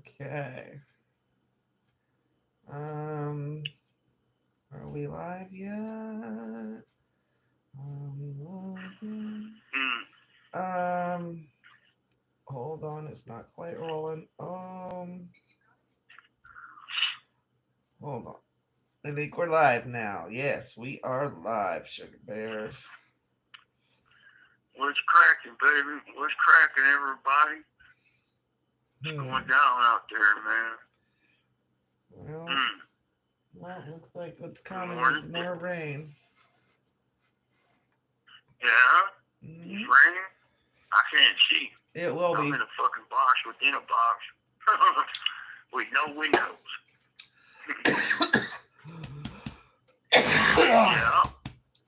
Okay. Are we live yet? Are we live yet? Hold on, it's not quite rolling. Hold on. I think we're live now. Yes, we are live, Sugar Bears. What's cracking, baby? What's cracking, everybody? What's going down out there, man? Well, looks like what's coming is more rain. Yeah? It's raining? I can't see. It will be. I'm in a fucking box within a box. With no windows. Yeah.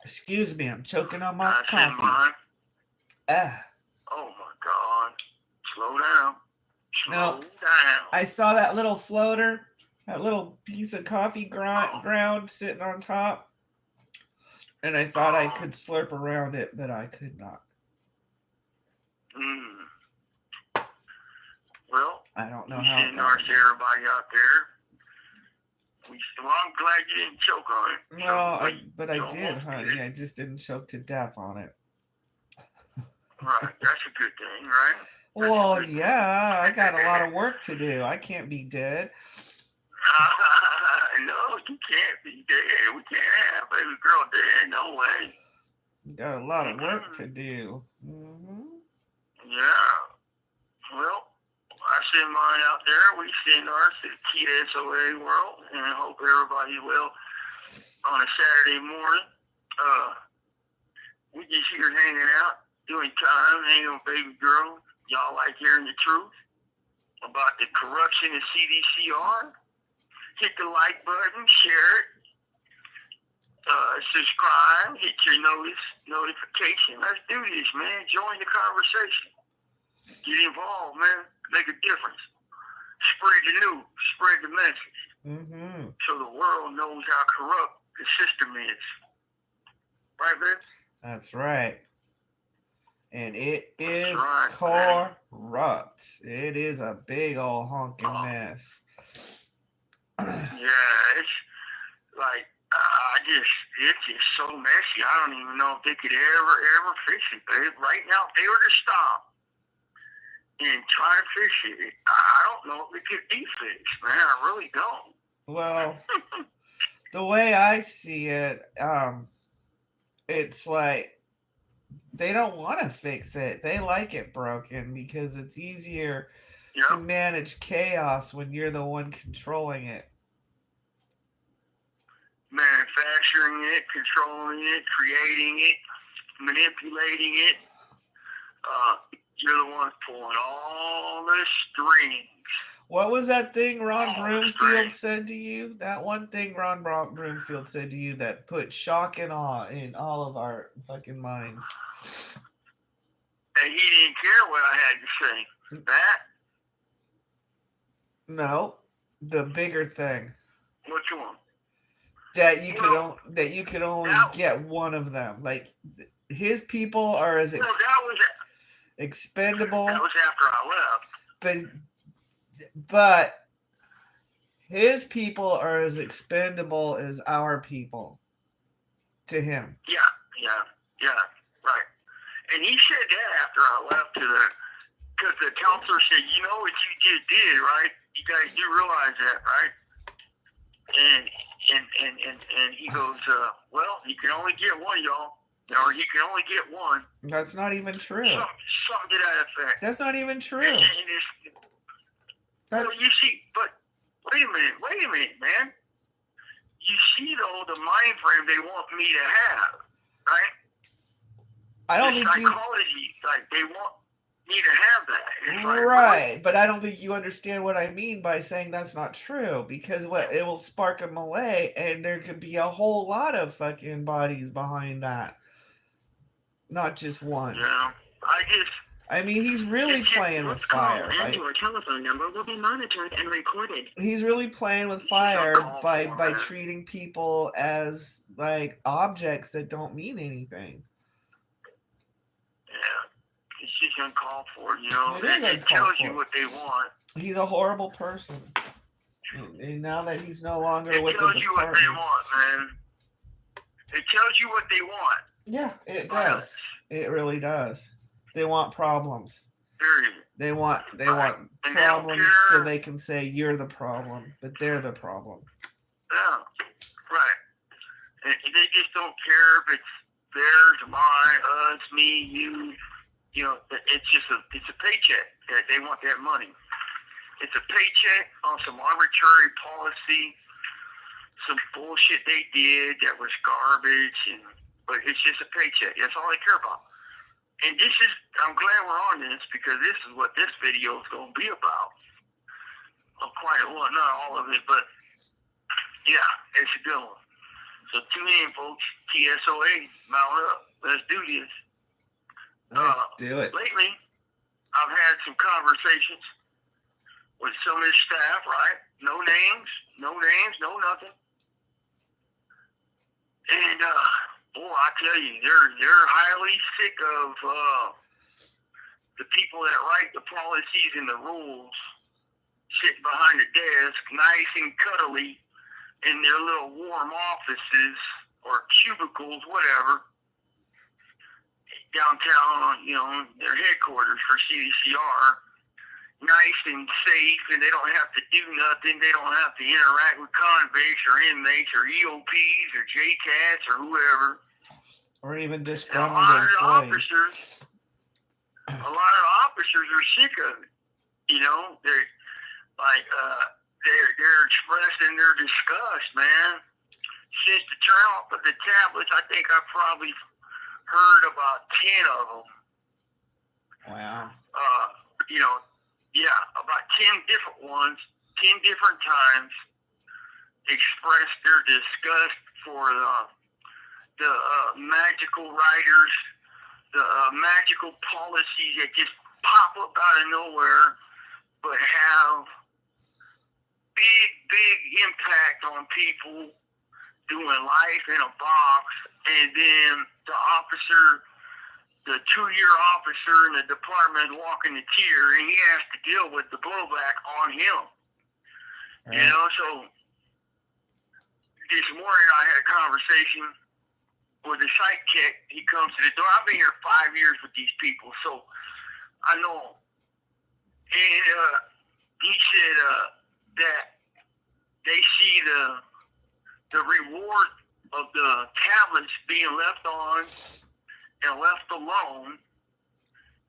Excuse me, I'm choking on my coffee. Oh my God. Slow down. Slow down. I saw that little floater, that little piece of coffee ground sitting on top, and I thought I could slurp around it, but I could not. Well, I don't know how. Send ours to everybody out there. Well, I'm glad you didn't choke on it. No, but I did, honey. I just didn't choke to death on it. Right, that's a good thing, right? Well, yeah, I got a lot of work to do. I can't be dead. No, you can't be dead. We can't have baby girl dead. No way. Got a lot of work to do. Yeah. Well, I send mine out there. We send ours to the TSOA world, and I hope everybody will on a Saturday morning. We just here hanging out, doing time, hanging with baby girl. Y'all like hearing the truth about the corruption of CDCR? Hit the like button, share it, subscribe, hit your notification. Let's do this, man. Join the conversation. Get involved, man. Make a difference. Spread the news. Spread the message. So the world knows how corrupt the system is. Right, man? That's right. And it is corrupt. It is a big old honking mess. Yeah, it's like, it's just so messy. I don't even know if they could ever fix it, babe. Right now, if they were to stop and try to fix it, I don't know if it could be fixed, man. I really don't. Well, the way I see it, it's like they don't want to fix it. They like it broken because it's easier to manage chaos when you're the one controlling it. Manufacturing it, controlling it, creating it, manipulating it. You're the one pulling all the strings. What was that thing Ron Broomfield said to you? That one thing Ron Broomfield said to you that put shock and awe in all of our fucking minds. And he didn't care what I had to say. That? No, the bigger thing. Which one? That you could only get one of them. Like his people are as expendable. That was after I left. But his people are as expendable as our people to him. Yeah, right. And he said that after I left because the counselor said, you know what you just did, right? You guys do realize that, right? And he goes, well, you can only get one, y'all. Or you can only get one. That's not even true. Something to that effect. That's not even true. Well, you see, but wait a minute, man. You see, though, the mind frame they want me to have, right? I don't think psychology, like they want me to have that. It's like, right, but I don't think you understand what I mean by saying that's not true, because it will spark a melee, and there could be a whole lot of fucking bodies behind that, not just one. Yeah, I mean, he's really playing with fire. And your telephone number will be monitored and recorded. He's really playing with fire by treating people as like objects that don't mean anything. Yeah, it's just uncalled for, you know. It is It tells uncalled you for. what they want. He's a horrible person. And now that he's no longer with the It tells you what they department. want, man. It tells you what they want. Yeah, it Violence. does. It really does. They want problems. Period. They want And they don't problems care. so they can say you're the problem, but they're the problem. Yeah, right. And they just don't care if it's theirs, mine, us, me, you. You know, it's a paycheck. They want that money. It's a paycheck on some arbitrary policy, some bullshit they did that was garbage, but it's just a paycheck. That's all they care about. And I'm glad we're on this because this is what this video is going to be about. Well, not all of it, but yeah, it's a good one. So tune in, folks. TSOA, mount up. Let's do this. Let's do it. Lately, I've had some conversations with some of the staff, right? No names, no nothing. And boy, I tell you, they're highly sick of the people that write the policies and the rules sitting behind the desk, nice and cuddly in their little warm offices or cubicles, whatever, downtown, you know, their headquarters for CDCR, nice and safe, and they don't have to do nothing. They don't have to interact with convicts or inmates or EOPs or JCATs or whoever. Or even And disgruntled a lot of employees. the officers are sick of it. You know, they're expressing their disgust, man. Since the turn off of the tablets, I think I've probably heard about 10 of them. Wow. You know, yeah, about 10 different ones, 10 different times expressed their disgust for the magical writers, the magical policies that just pop up out of nowhere, but have big impact on people doing life in a box, and then the officer, the 2-year officer in the department walking the tier, and he has to deal with the blowback on him. Right. You know, so this morning I had a conversation with a sidekick. He comes to the door. I've been here 5 years with these people, so I know. And he said that they see the reward of the tablets being left on and left alone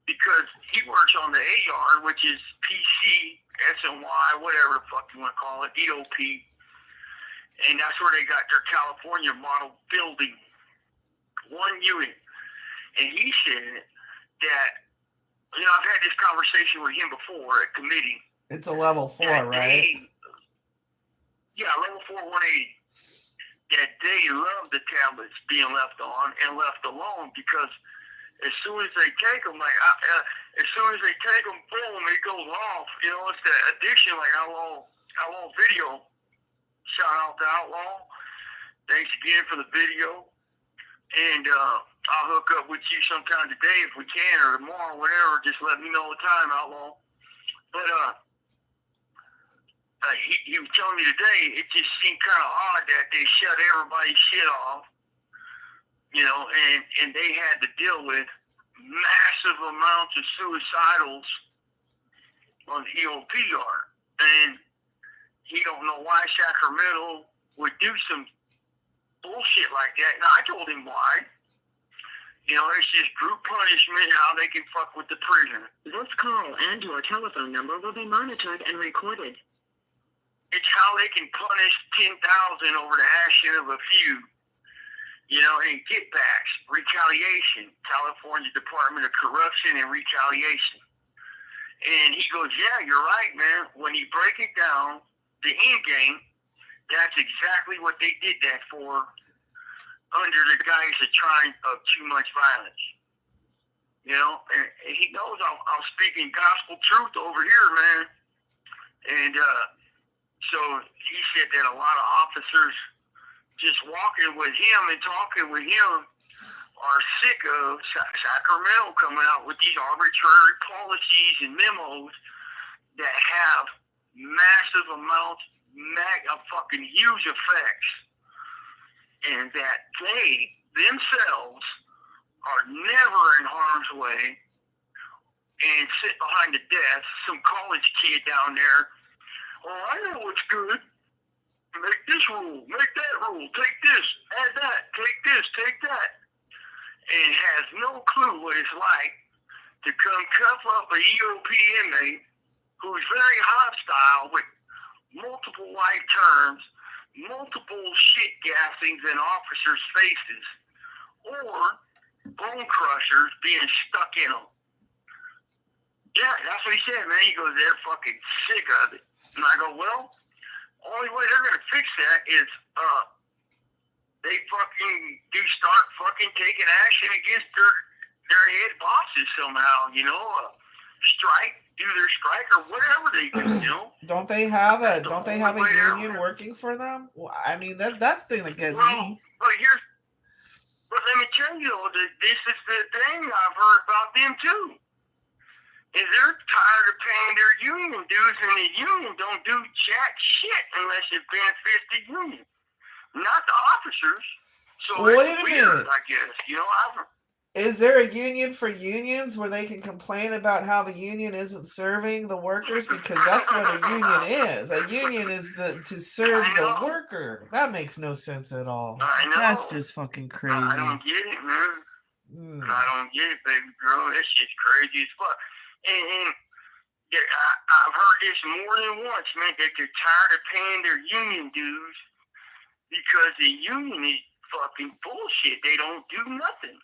because he works on the AR, which is PC, SNY, whatever the fuck you want to call it, EOP. And that's where they got their California model building, one unit. And he said that, you know, I've had this conversation with him before at committee. It's a level 4, right? Level 4, 180. That they love the tablets being left on and left alone because as soon as they take them, boom, it goes off. You know, it's the addiction, like Outlaw Video. Shout out to Outlaw. Thanks again for the video. And I'll hook up with you sometime today if we can, or tomorrow, whatever. Just let me know the time, Outlaw. But he was telling me today, it just seemed kind of odd that they shut everybody's shit off, you know, and they had to deal with massive amounts of suicidals on the EOPR. And he don't know why Sacramento would do some bullshit like that. Now, I told him why. You know, it's just group punishment, how they can fuck with the prisoner. This call and your telephone number will be monitored and recorded. It's how they can punish 10,000 over the action of a few. You know, and get backs, retaliation, California Department of Corruption and Retaliation. And he goes, yeah, you're right, man. When you break it down, the end game, that's exactly what they did that for under the guise of trying of too much violence. You know, and he knows I'm speaking gospel truth over here, man. And so he said that a lot of officers just walking with him and talking with him are sick of Sacramento coming out with these arbitrary policies and memos that have massive amounts of fucking huge effects, and that they themselves are never in harm's way and sit behind the desk, some college kid down there, oh, I know what's good. Make this rule, make that rule, take this, add that, take this, take that. And has no clue what it's like to come cuff up a EOP inmate who's very hostile with multiple life terms, multiple shit gassings in officers' faces, or bone crushers being stuck in them. Yeah, that's what he said, man. He goes, they're fucking sick of it. And I go, well, only way they're going to fix that is they fucking do start fucking taking action against their head bosses somehow, you know, strike, do their strike or whatever they do, you know. Don't they have a union working for them? Well, I mean that's the thing that gets me. But let me tell you, though, that this is the thing I've heard about them too. Is they're tired of paying their union dues, and the union don't do jack shit unless it benefits the union, not the officers. So wait a weird, minute. I guess, you know. Is there a union for unions where they can complain about how the union isn't serving the workers? Because that's what a union is. A union is to serve the worker. That makes no sense at all. I know. That's just fucking crazy. I don't get it, man. I don't get it, baby girl. That shit's crazy as fuck. And I've heard this more than once, man, that they're tired of paying their union dues because the union is fucking bullshit. They don't do nothing.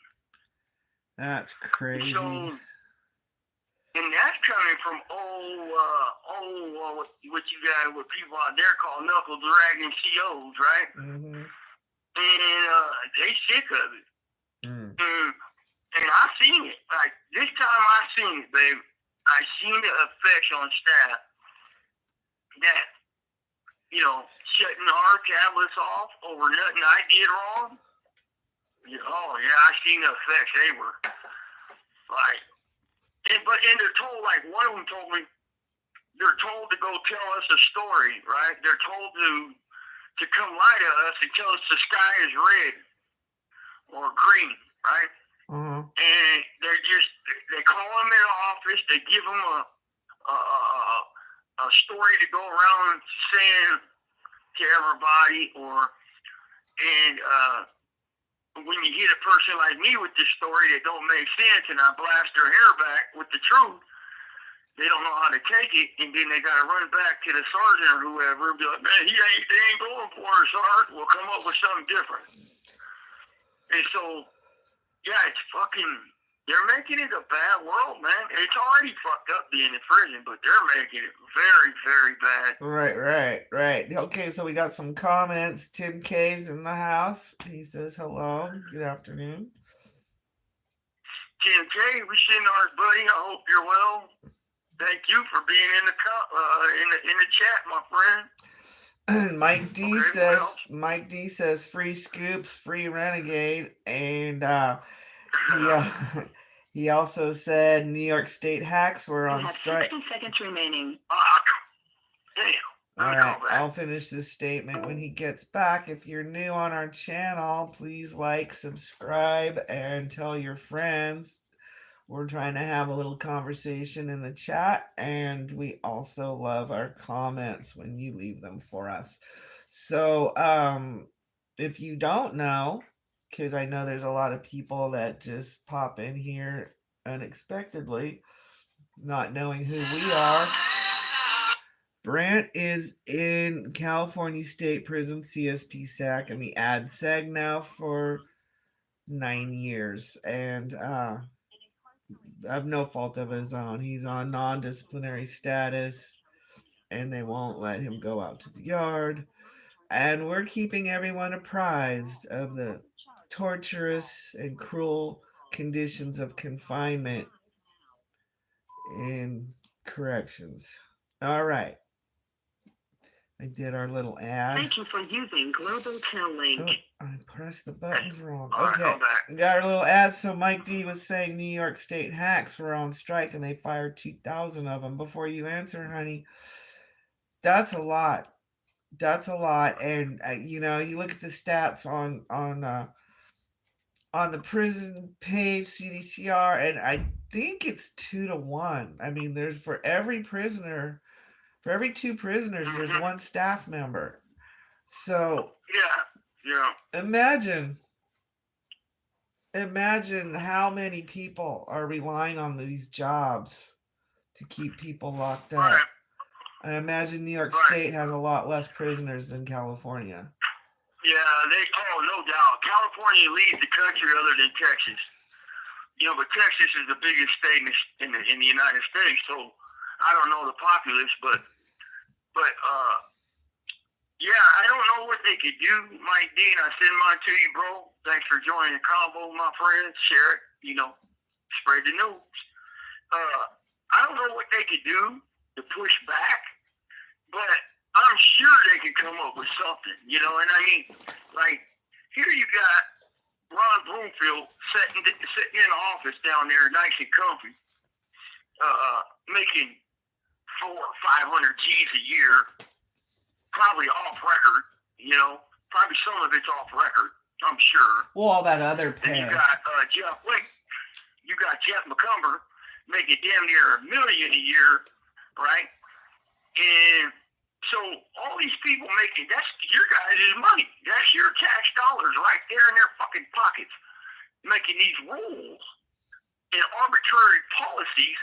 That's crazy. So, and that's coming from what people out there call knuckle dragging COs, right? Mm-hmm. And they sick of it. And I seen it. Like this time I seen it, babe. I seen the effects on staff that, you know, shutting our tablets off over nothing I did wrong. Oh yeah, I seen the effects. They were like, and they're told, like one of them told me, they're told to go tell us a story, right? They're told to come lie to us and tell us the sky is red or green, right? Uh-huh. And they call them in the office, they give them a story to go around saying to everybody, and when you hit a person like me with this story that don't make sense and I blast their hair back with the truth, they don't know how to take it, and then they gotta run back to the sergeant or whoever and be like, man, they ain't going for it, Sarge. We'll come up with something different. And so, yeah, it's fucking, they're making it a bad world, man. It's already fucked up being in prison, but they're making it very, very bad. Right. Okay, so we got some comments. Tim K's in the house. He says hello. Good afternoon. Tim K, we send ours, buddy. I hope you're well. Thank you for being in the chat, my friend. Mike D says free scoops, free renegade, and he also said New York State hacks were on strike. 60 seconds remaining. Damn. All right, I'll finish this statement when he gets back. If you're new on our channel, please like, subscribe, and tell your friends. We're trying to have a little conversation in the chat, and we also love our comments when you leave them for us. So if you don't know, because I know there's a lot of people that just pop in here unexpectedly, not knowing who we are. Brant is in California State Prison, CSP-SAC, and the ad seg now for 9 years, and of no fault of his own. He's on non-disciplinary status, and they won't let him go out to the yard. And we're keeping everyone apprised of the torturous and cruel conditions of confinement in corrections. All right. I did our little ad. Thank you for using Global Tel Link. Oh, I pressed the buttons wrong. All right, Okay, I'm back. got our little ad. So Mike D was saying New York State hacks were on strike and they fired 2,000 of them. Before you answer, honey, that's a lot. That's a lot. And you know, you look at the stats on the prison page, CDCR, and I think it's 2 to 1. I mean, there's for every prisoner, for every 2 prisoners, there's Mhm. one staff member. So Yeah. imagine how many people are relying on these jobs to keep people locked Right. up. I imagine New York Right. State has a lot less prisoners than California. Yeah, no doubt. California leads the country other than Texas. You know, but Texas is the biggest state in the United States, so I don't know the populace, but yeah, I don't know what they could do. Mike Dean, I send mine to you, bro. Thanks for joining the convo, my friend. Share it, you know, spread the news. I don't know what they could do to push back, but I'm sure they can come up with something, you know. And I mean, like, here you got Ron Broomfield sitting in the office down there, nice and comfy, making 400 or 500 G's a year, probably off record, you know. Probably some of it's off record, I'm sure. Well, all that other And pay. you got you got Jeff McCumber making damn near $1 million a year, right? And so all these people making, that's your guys' money. That's your tax dollars right there in their fucking pockets, making these rules and arbitrary policies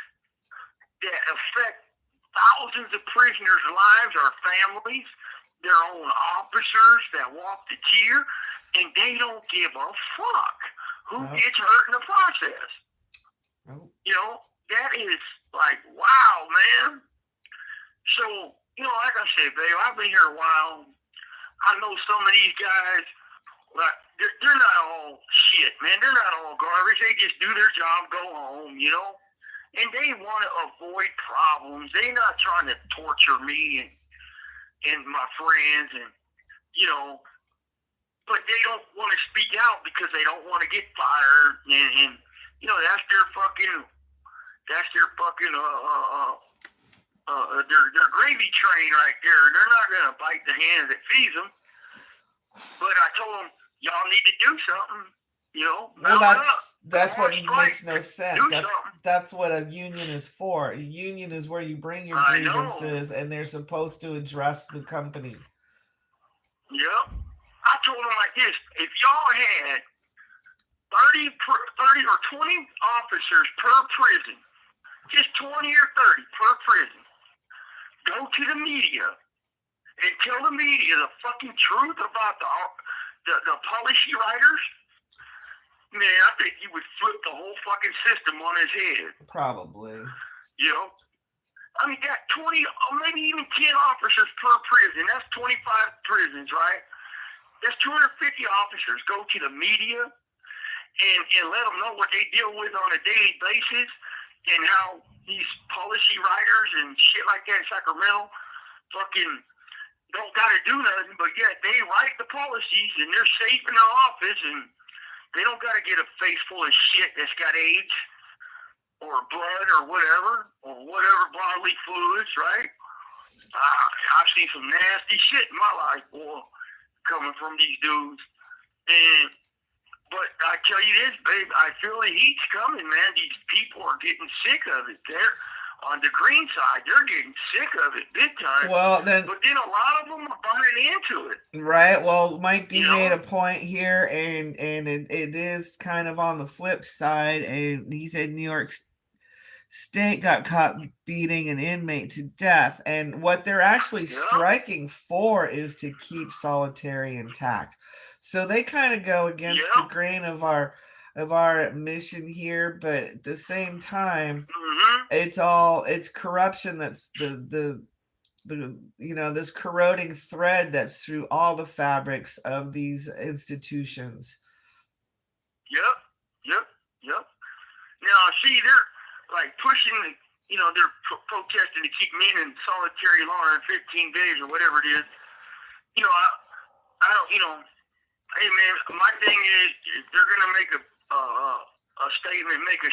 that affect thousands of prisoners' lives, our families, their own officers that walk the tier, and they don't give a fuck who gets hurt in the process. You know, that is like, wow, man. So, you know, like I said, babe, I've been here a while. I know some of these guys, like, they're not all shit, man. They're not all garbage. They just do their job, go home, you know. And they want to avoid problems. They're not trying to torture me and my friends, and, you know, but they don't want to speak out because they don't want to get fired. And you know, that's their gravy train right there. They're not going to bite the hand that feeds them. But I told them, y'all need to do something. You know, well, that's what makes no sense. That's what a union is for. A union is where you bring your grievances, and they're supposed to address the company. Yep. I told them like this: if y'all had 30 or 20 officers per prison, just 20 or 30 per prison, go to the media and tell the media the fucking truth about the policy writers. Man, I think you would flip the whole fucking system on his head. Probably. You know? I mean, that 20, or maybe even 10 officers per prison. That's 25 prisons, right? That's 250 officers. Go to the media and let them know what they deal with on a daily basis and how these policy writers and shit like that in Sacramento fucking don't got to do nothing, but yet they write the policies and they're safe in their office and they don't got to get a face full of shit that's got AIDS or blood or whatever bodily fluids, right? I've seen some nasty shit in my life, boy, coming from these dudes. But I tell you this, babe, I feel the heat's coming, man. These people are getting sick of it. They're on the green side. They're getting sick of it big time. Well, but then a lot of them are buying into it. Right. Well, Mike D made a point here, and it is kind of on the flip side. And he said New York State got caught beating an inmate to death, and what they're actually striking for is to keep solitary intact. So they kind of go against the grain of our mission here, but at the same time, it's corruption that's the this corroding thread that's through all the fabrics of these institutions. Yep. Now, see, they're like pushing they're protesting to keep men in solitary longer than 15 days or whatever it is. I don't. Hey man, my thing is they're gonna make a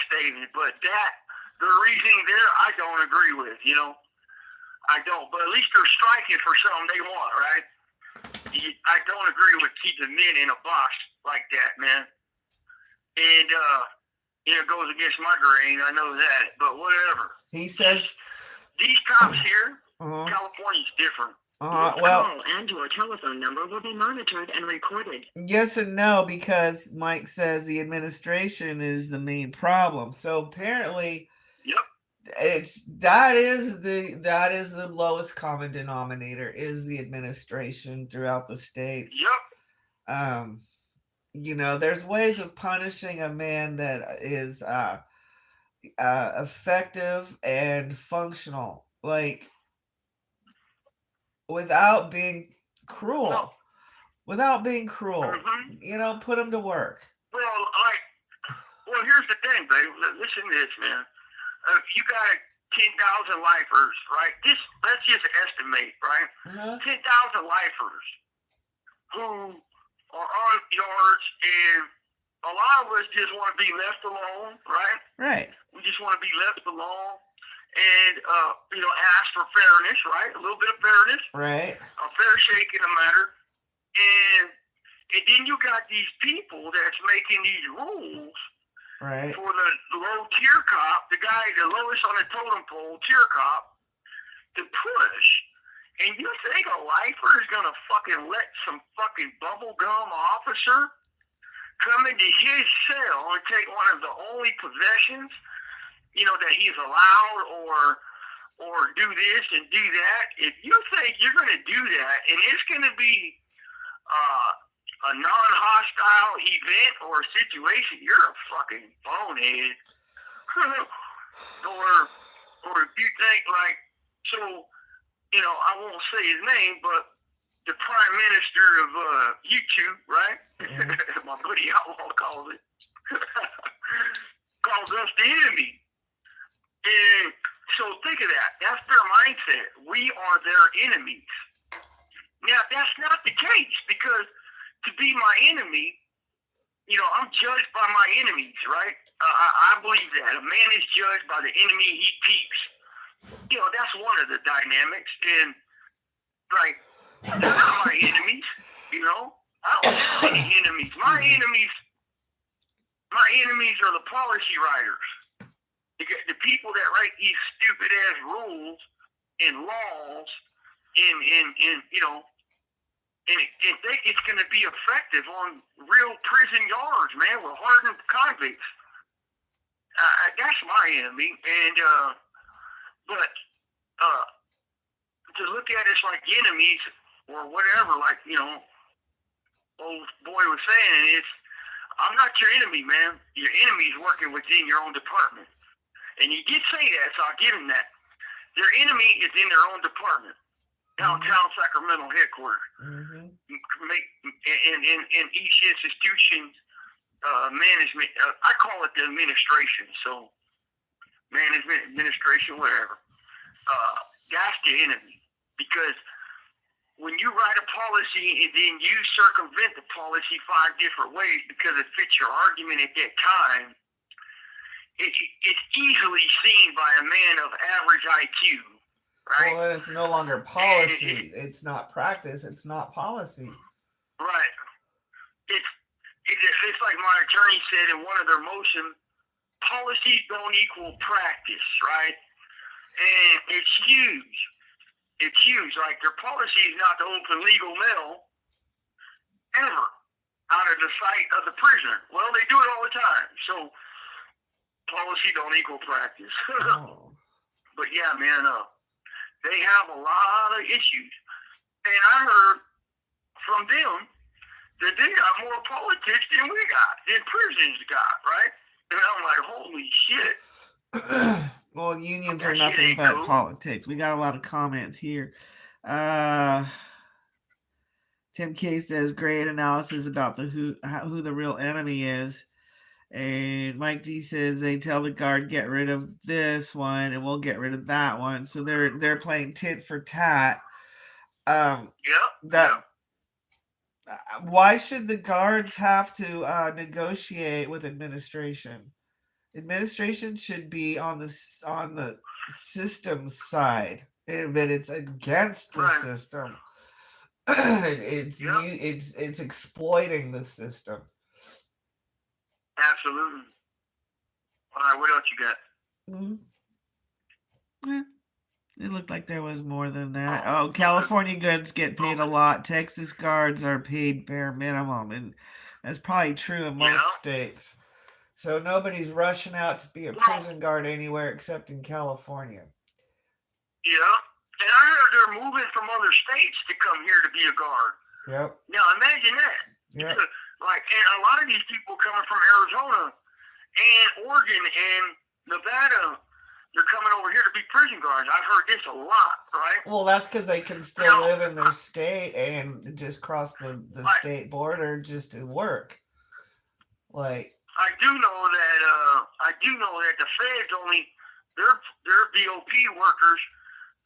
statement, but the reasoning there I don't agree with. I don't. But at least they're striking for something they want, right? I don't agree with keeping men in a box like that, man. And it goes against my grain. I know that, but whatever. He says these cops here, California's different. This call and your telephone number will be monitored and recorded. Yes and no, because Mike says the administration is the main problem. So apparently, yep, that is the lowest common denominator is the administration throughout the states. Yep. There's ways of punishing a man that is effective and functional, like without being cruel. No. Without being cruel, Mm-hmm. Put him to work. Well, here's the thing, babe. Listen to this, man. You got 10,000 lifers, right? Let's just estimate, right? 10,000 lifers who are on yards, and a lot of us just want to be left alone, right? Right. We just want to be left alone and, ask for fairness, right? A little bit of fairness. Right. A fair shake in the matter. And then you got these people that's making these rules right. for the low tier cop, the guy, the lowest on the totem pole, tier cop, to push. And you think a lifer is going to fucking let some fucking bubblegum officer come into his cell and take one of the only possessions, that he's allowed or do this and do that? If you think you're going to do that and it's going to be a non-hostile event or situation, you're a fucking bonehead. or if you think I won't say his name, but the Prime Minister of YouTube, right? Mm-hmm. My buddy Outlaw calls it. Calls us the enemy. And so think of that. That's their mindset. We are their enemies. Now, that's not the case, because to be my enemy, I'm judged by my enemies, right? I believe that. A man is judged by the enemy he keeps. That's one of the dynamics. And, they're not my enemies, I don't have any enemies. My enemies are the policy writers. The people that write these stupid-ass rules and laws and think it's going to be effective on real prison yards, man, with hardened convicts. That's my enemy. And, but to look at us like enemies or whatever, old boy was saying, I'm not your enemy, man. Your enemy's working within your own department. And he did say that, so I'll give him that. Their enemy is in their own department. Downtown Sacramento headquarters. Mm-hmm. In each institution's management, I call it the administration. So management, administration, whatever. That's the enemy. Because when you write a policy and then you circumvent the policy 5 different ways because it fits your argument at that time, it's easily seen by a man of average IQ. Right? Well, it's no longer policy. It's not practice. It's not policy. Right. It's like my attorney said in one of their motions, policies don't equal practice, right? And it's huge. It's huge. Like, their policy is not to open legal mail ever out of the sight of the prisoner. Well, they do it all the time. So, policy don't equal practice. Oh. But yeah, man, they have a lot of issues. And I heard from them that they got more politics than we got, than prisons got, right? And I'm like, holy shit. Well, unions are nothing but politics. We got a lot of comments here. Tim K says, great analysis about who the real enemy is. And Mike D says they tell the guard get rid of this one and we'll get rid of that one. So they're playing tit for tat. That why should the guards have to negotiate with administration? Administration should be on the system side, but it's against the system. It's exploiting the system. Absolutely. All right, what else you got? Yeah, it looked like there was more than that. Oh, California guards get paid a lot. Texas guards are paid bare minimum, and that's probably true in most states. So nobody's rushing out to be a prison guard anywhere except in California. Yeah, and I heard they're moving from other states to come here to be a guard. Yep. Now imagine that. Yep. Like, and a lot of these people coming from Arizona and Oregon and Nevada, they're coming over here to be prison guards. I've heard this a lot, right? Well, that's because they can still live in their state and just cross the state border just to work. Like, I do know that the feds only their BOP workers,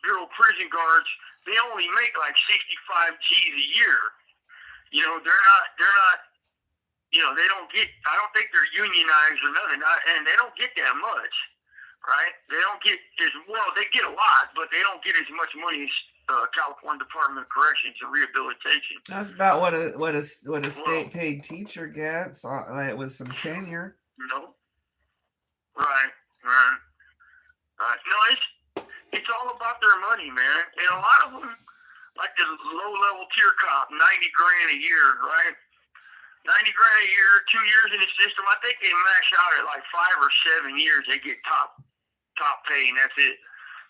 Bureau of Prison Guards, they only make like 65 G's a year. You know, they're not. You know, they don't get. I don't think they're unionized or nothing, and they don't get that much, right? They don't get as well. They get a lot, but they don't get as much money as California Department of Corrections and Rehabilitation. That's about what a state paid teacher gets, like with some tenure. No. Right. No, it's all about their money, man. And a lot of them, like the low level tier cop, $90,000 a year, right? $90,000 a year, 2 years in the system. I think they max out at like 5 or 7 years. They get top pay, and that's it.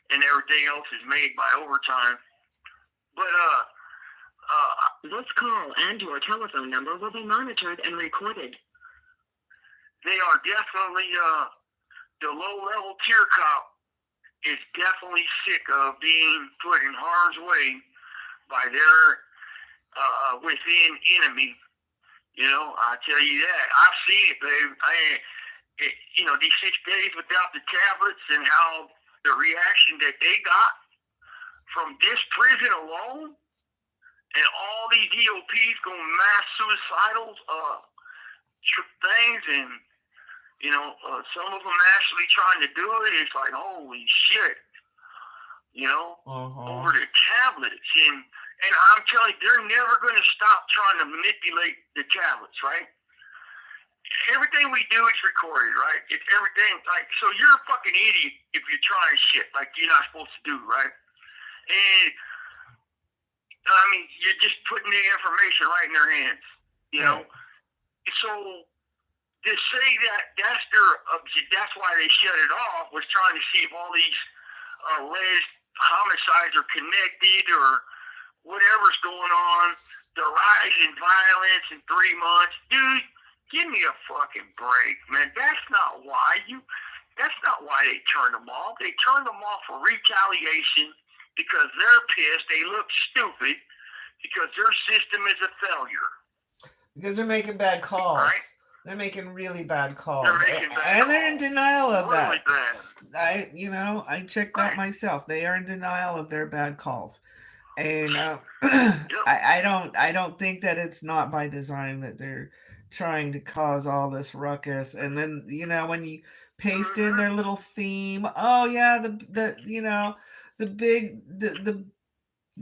And everything else is made by overtime. But this call and your telephone number will be monitored and recorded. They are definitely the low level tier cop is definitely sick of being put in harm's way by their within enemy. You know, I tell you that. I've seen it, babe. You know, these 6 days without the tablets and how the reaction that they got from this prison alone and all these EOPs going mass suicidal things and, you know, some of them actually trying to do it. It's like, holy shit, you know, over the tablets. And I'm telling you, they're never going to stop trying to manipulate the tablets, right? Everything we do is recorded, right? It's everything. Like, so you're a fucking idiot if you're trying shit like you're not supposed to do, right? And, I mean, you're just putting the information right in their hands, you know? So, to say that that's why they shut it off was trying to see if all these alleged homicides are connected or whatever's going on, the rise in violence in 3 months. Dude, give me a fucking break, man. That's not why they turned them off. They turned them off for retaliation because they're pissed. They look stupid because their system is a failure. Because they're making bad calls. Right? They're making really bad calls. And they're in denial of really that. Bad. I checked that myself. They are in denial of their bad calls. And I don't think that it's not by design that they're trying to cause all this ruckus. And then, you know, when you paste in their little theme, oh yeah, the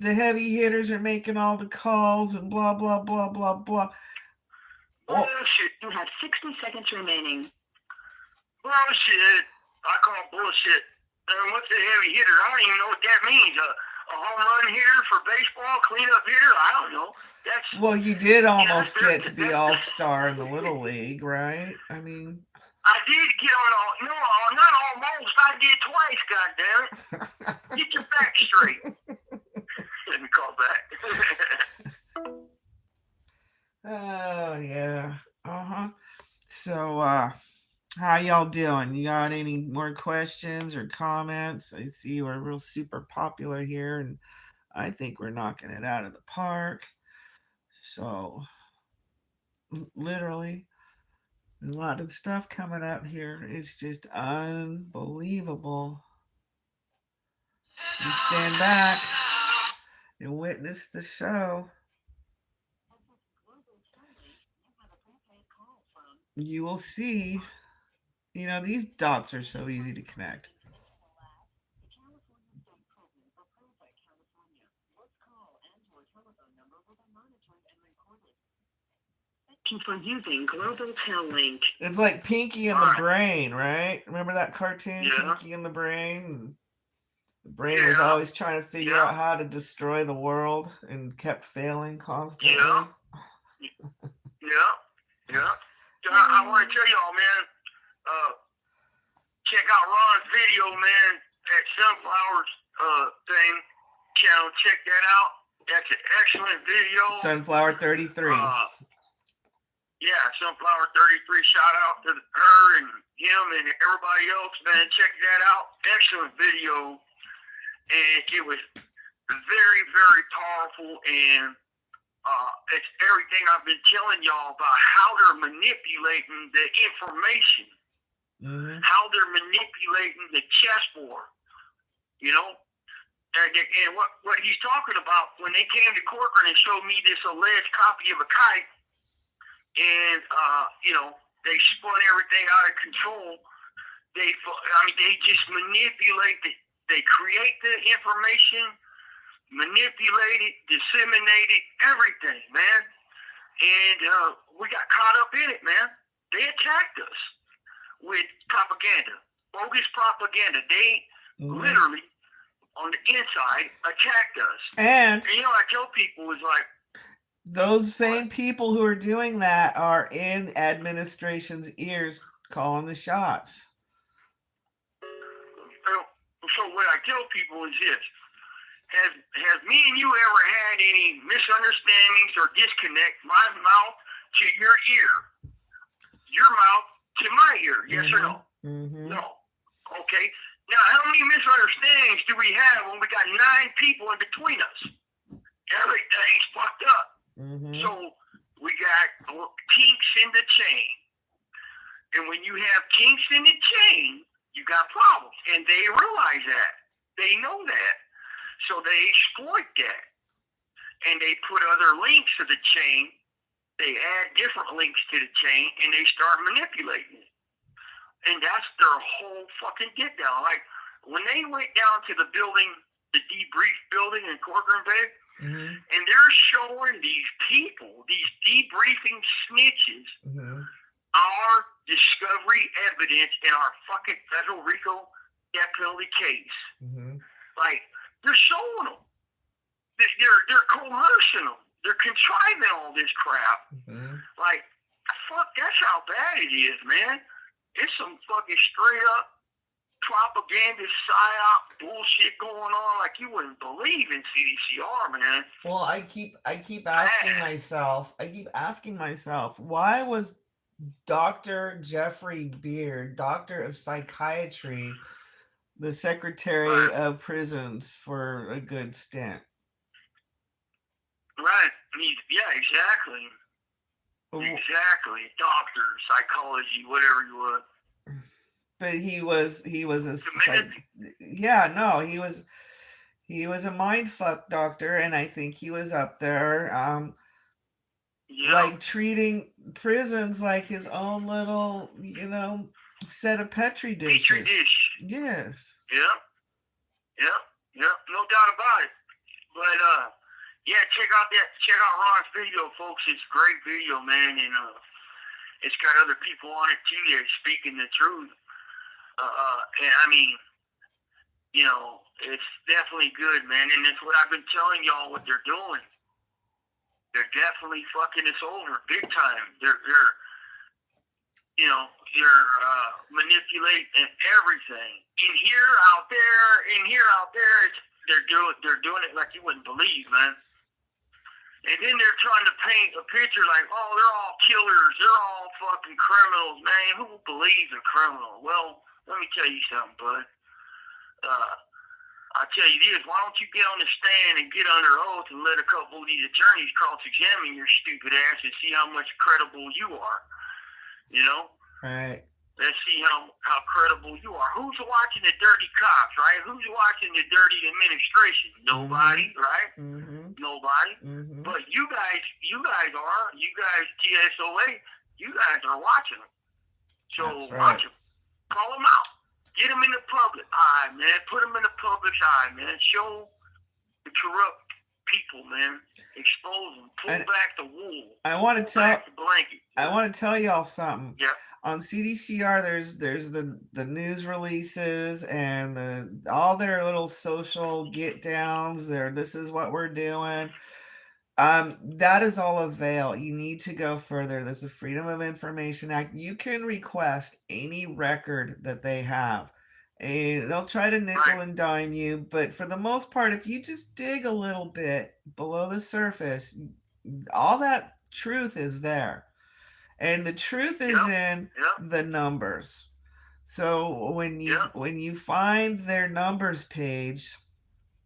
heavy hitters are making all the calls and blah blah blah blah blah. Bullshit. You have 60 seconds remaining. Bullshit. I call bullshit. And what's a heavy hitter? I don't even know what that means. A home run hitter for baseball, cleanup hitter? I don't know. Well, you did almost get to be all-star in the Little League, right? I mean, I did get on not almost. I did twice, goddammit. Get your back straight. Let me call back. Oh, yeah. So, how y'all doing? You got any more questions or comments? I see we're real super popular here, and I think we're knocking it out of the park. So, literally, A lot of stuff coming up here. It's just unbelievable. You stand back and witness the show. You will see, these dots are so easy to connect. Thank you for using Global Tel Link. It's like Pinky and the Brain, right? Remember that cartoon, Yeah. Pinky and the Brain? The brain was always trying to figure out how to destroy the world and kept failing constantly. Yeah. I want to tell y'all, man, check out Ron's video, man, at Sunflower's channel. Check that out. That's an excellent video. Sunflower 33. Sunflower 33. Shout out to her and him and everybody else, man. Check that out. Excellent video. And it was very, very powerful, and it's everything I've been telling y'all about how they're manipulating the information, how they're manipulating the chessboard, And what he's talking about, when they came to Corcoran and showed me this alleged copy of a kite, and, they spun everything out of control, they just manipulate it. They create the information, manipulate it, disseminate it, everything, man. And we got caught up in it, man. They attacked us with propaganda, bogus propaganda. They literally, on the inside, attacked us. And I tell people, it's like, those same people who are doing that are in administration's ears calling the shots. So what I tell people is this: has me and you ever had any misunderstandings or disconnect? My mouth to your ear, your mouth to my ear. Yes or no? No. Okay. Now, how many misunderstandings do we have when we got 9 people in between us? Everything's fucked up. So we got kinks in the chain, and when you have kinks in the chain, you got problems, and they realize that. They know that. So they exploit that. And they put other links to the chain. They add different links to the chain, and they start manipulating it. And that's their whole fucking get down. Like, when they went down to the building, the debrief building in Corcoran Bay, and they're showing these people, these debriefing snitches, our discovery evidence in our fucking federal RICO death penalty case. Like, they're showing them. They're coercing them. They're contriving all this crap. Like, fuck, that's how bad it is, man. It's some fucking straight up propaganda, psyop bullshit going on like you wouldn't believe in CDCR, man. Well, I keep asking myself, why was Dr. Jeffrey Beard, Doctor of Psychiatry, the Secretary of Prisons for a good stint? Right. Yeah, exactly. Exactly. Doctor, psychology, whatever you want. But he was a he was a mindfuck doctor, and I think he was up there like treating prisons like his own little, set of Petri dishes. Petri dish. Yes. Yep. No doubt about it. But check out Ron's video, folks. It's a great video, man, and it's got other people on it too that speaking the truth. And I mean, it's definitely good, man. And it's what I've been telling y'all what they're doing. They're definitely fucking us over big time. They're manipulating everything. In here, out there, they're doing it like you wouldn't believe, man. And then they're trying to paint a picture like, oh, they're all killers, they're all fucking criminals, man. Who believes a criminal? Well, let me tell you something, bud. I'll tell you this, why don't you get on the stand and get under oath and let a couple of these attorneys cross-examine your stupid ass and see how much credible you are. You know? Right. Let's see how credible you are. Who's watching the dirty cops, right? Who's watching the dirty administration? Nobody, right? Mm-hmm. Nobody. Mm-hmm. But you guys are. You guys, TSOA, you guys are watching them. So That's right. watch them. Call them out. Get them in the public eye, man. Put them in the public's eye, man. Show the corrupt people, man. Expose them. Pull back the wool. I want to tell. The blanket. I want to tell y'all something. Yeah. On CDCR, there's the news releases and all their little social get downs. This is what we're doing. That is all a veil. You need to go further. There's a Freedom of Information Act. You can request any record that they have. And they'll try to nickel and dime you, but for the most part, if you just dig a little bit below the surface, all that truth is there. And the truth is in the numbers. So when you find their numbers page,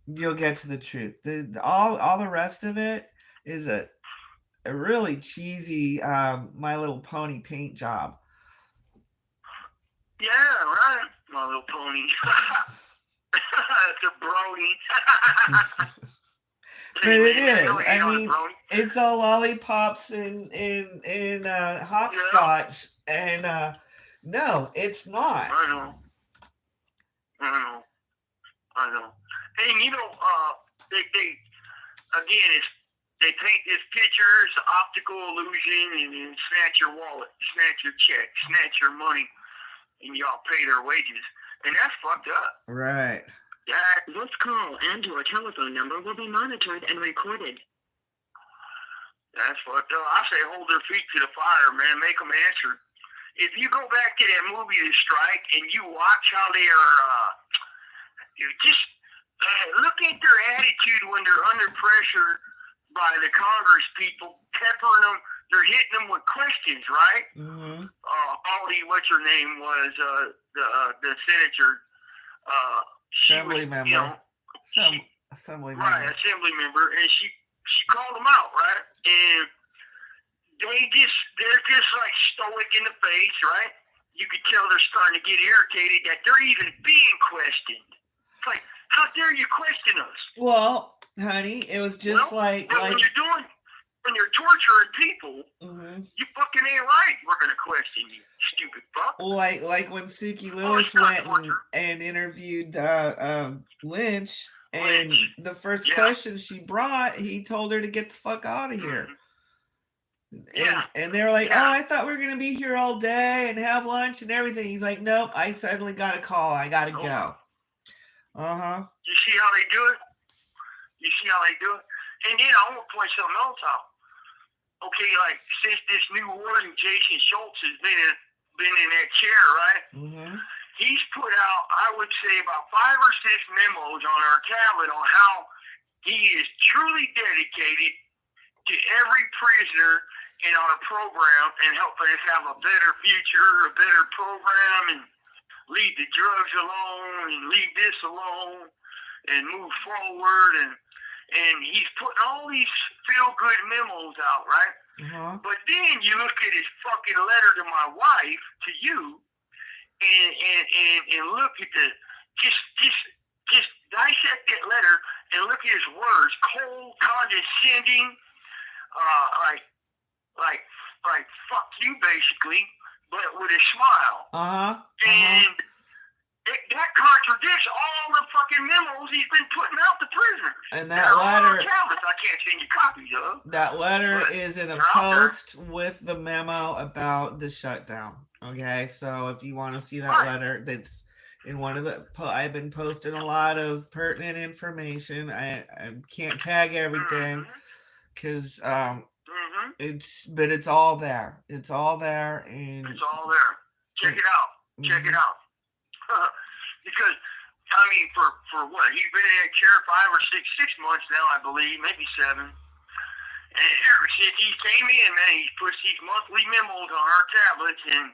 you'll get to the truth. All the rest of it is a really cheesy My Little Pony paint job. Yeah, right. My Little Pony. It's a brony. But it is. I mean, it's all lollipops and hopscotch, and no, it's not. I know. And you know, they again, they paint this picture as optical illusion, and then snatch your wallet, snatch your check, snatch your money, and y'all pay their wages, and that's fucked up. Right. This call and your telephone number will be monitored and recorded. That's fucked up. I say hold their feet to the fire, man. Make them answer. If you go back to that movie, The Strike, and you watch how they are, just look at their attitude when they're under pressure by the Congress people, peppering them. They're hitting them with questions, right? Mm-hmm. Holly, what's her name, was the senator. Assembly member. You know, assembly member. Right, assembly member, and she called them out, right? And they're just like stoic in the face, right? You could tell they're starting to get irritated that they're even being questioned. It's like, how dare you question us? Well, honey, it was just like when you're torturing people, mm-hmm. you fucking ain't right. We're gonna question you, stupid fuck. Like when Suki Lewis went and interviewed Lynch, and the first question she brought, he told her to get the fuck out of here. And they were like, oh, I thought we were gonna be here all day and have lunch and everything. He's like, nope, I suddenly got a call. I gotta go. You see how they do it? And then I want to point something else out. Okay, like since this new warden, Jason Schultz, has been in that chair, right? Mm-hmm. He's put out, I would say, about 5 or 6 memos on our tablet on how he is truly dedicated to every prisoner in our program and helping us have a better future, a better program, and leave the drugs alone and leave this alone and move forward. And he's putting all these feel-good memos out, right? Uh-huh. But then you look at his fucking letter to my wife, to you, and look at just dissect that letter and look at his words: cold, condescending, like fuck you, basically, but with a smile. And that contradicts all the fucking memos he's been putting out to prisoners. And that letter, I can't send you copies of. That letter is in a post with the memo about the shutdown. Okay, so if you want to see that letter, that's in one of the. I've been posting a lot of pertinent information. I can't tag everything because it's all there. It's all there, and it's all there. Check it out. Check it out. Because I mean, for what, he's been in that chair 5 or 6 months now, I believe, maybe 7. And ever since he came in, man, he's pushed these monthly memos on our tablets, and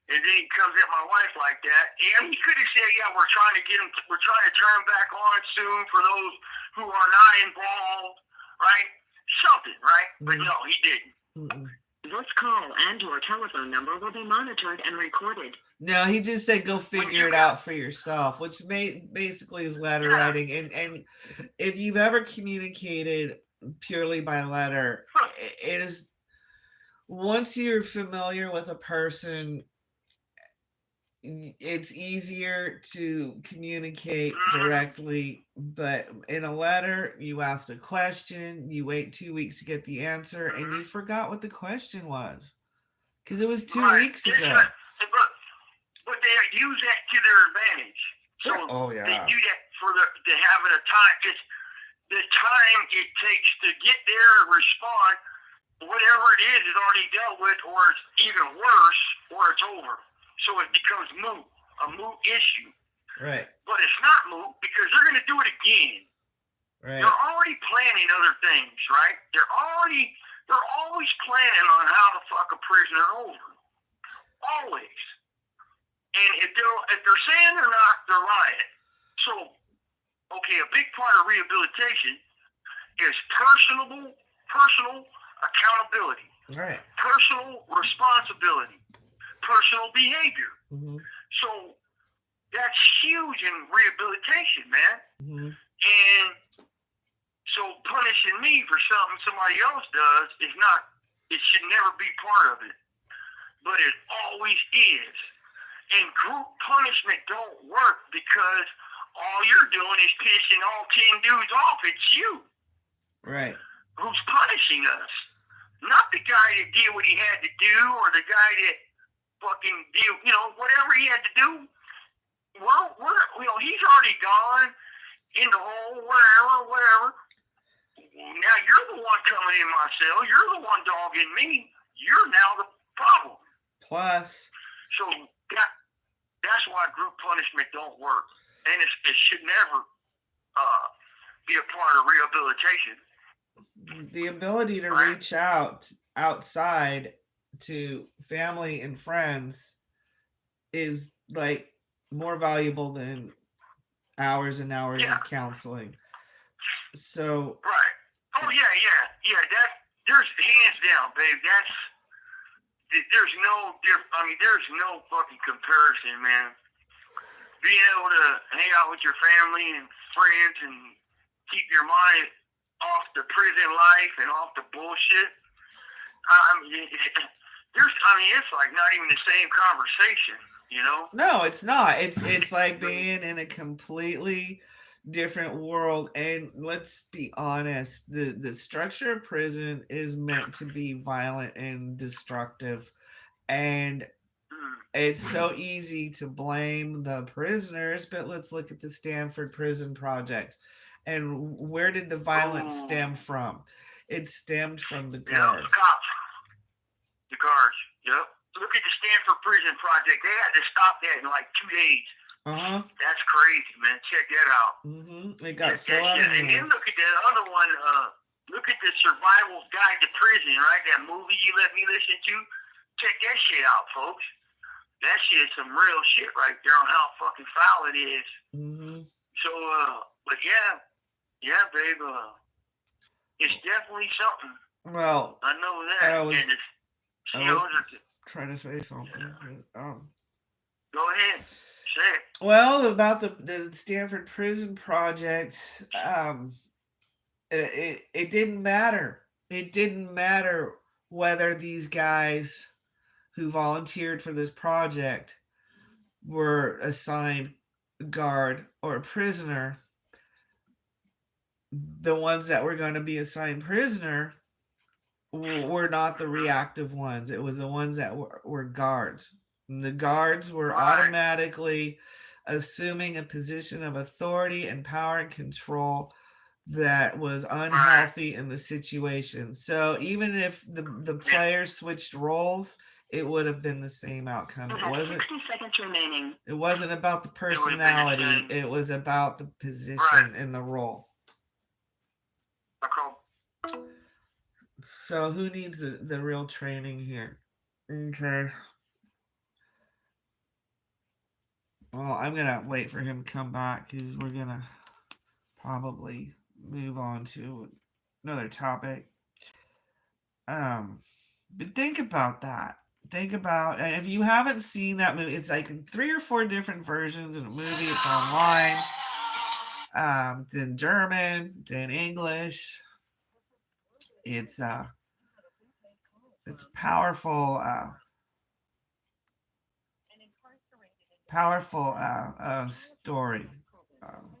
then he comes at my wife like that. And he could have said, "Yeah, we're trying to turn him back on soon for those who are not involved," right? Something, right? But no, he didn't. This call and your telephone number will be monitored and recorded. No, he just said go figure it out for yourself, which basically is letter writing. And if you've ever communicated purely by letter, it is, once you're familiar with a person, it's easier to communicate directly. But in a letter, you asked a question, you wait 2 weeks to get the answer, and you forgot what the question was because it was 2 weeks ago. But they use that to their advantage. So they do that for to having a time. It's the time it takes to get there and respond. Whatever it is already dealt with, or it's even worse, or it's over. So it becomes moot, a moot issue. Right. But it's not moot because they're going to do it again. Right. They're already planning other things, right? They're always planning on how to fuck a prisoner over. Always. And if they're saying they're not, they're lying. So, okay, a big part of rehabilitation is personal accountability. Right. Personal responsibility. Personal behavior. Mm-hmm. So that's huge in rehabilitation, man. Mm-hmm. And so punishing me for something somebody else does is not, it should never be part of it. But it always is. And group punishment don't work because all you're doing is pissing all 10 dudes off. It's you. Right. Who's punishing us. Not the guy that did what he had to do, or the guy that fucking did, whatever he had to do. Well, he's already gone in the hole, whatever. Now you're the one coming in my cell. You're the one dogging me. You're now the problem. Plus. So that's why group punishment don't work. And it should never be a part of rehabilitation. The ability to reach outside to family and friends is like more valuable than hours and hours of counseling. So right. Oh yeah. There's hands down, babe. There's no there's no fucking comparison, man. Being able to hang out with your family and friends and keep your mind off the prison life and off the bullshit. It's like not even the same conversation, No, it's not. It's like being in a completely different world. And let's be honest, the structure of prison is meant to be violent and destructive. And it's so easy to blame the prisoners, but let's look at the Stanford Prison Project. And where did the violence stem from? It stemmed from the guards. The guards, yep. Look at the Stanford Prison Project. They had to stop that in like 2 days. Uh-huh. That's crazy, man. Check that out. Mm-hmm. It got so out of hand. And then look at the other one. Look at the Survival Guide to Prison, right? That movie you let me listen to. Check that shit out, folks. That shit's some real shit right there on how fucking foul it is. Mm-hmm. So, but yeah, babe. It's definitely something. Well, I know that. I was trying to say something. Go ahead. Say it. Well, about the Stanford Prison Project, it didn't matter. It didn't matter whether these guys who volunteered for this project were assigned guard or a prisoner. The ones that were going to be assigned prisoner were not the reactive ones. It was the ones that were guards. And the guards were automatically assuming a position of authority and power and control that was unhealthy in the situation. So even if the players switched roles, it would have been the same outcome. It wasn't 60 seconds remaining. It wasn't about the personality. It was about the position and the role. So who needs the real training here? Okay. Well, I'm going to wait for him to come back because we're going to probably move on to another topic. But think about that. Think about, and if you haven't seen that movie, it's like 3 or 4 different versions of the movie. It's online. It's in German. It's in English. It's uh, it's powerful. Powerful story. Um,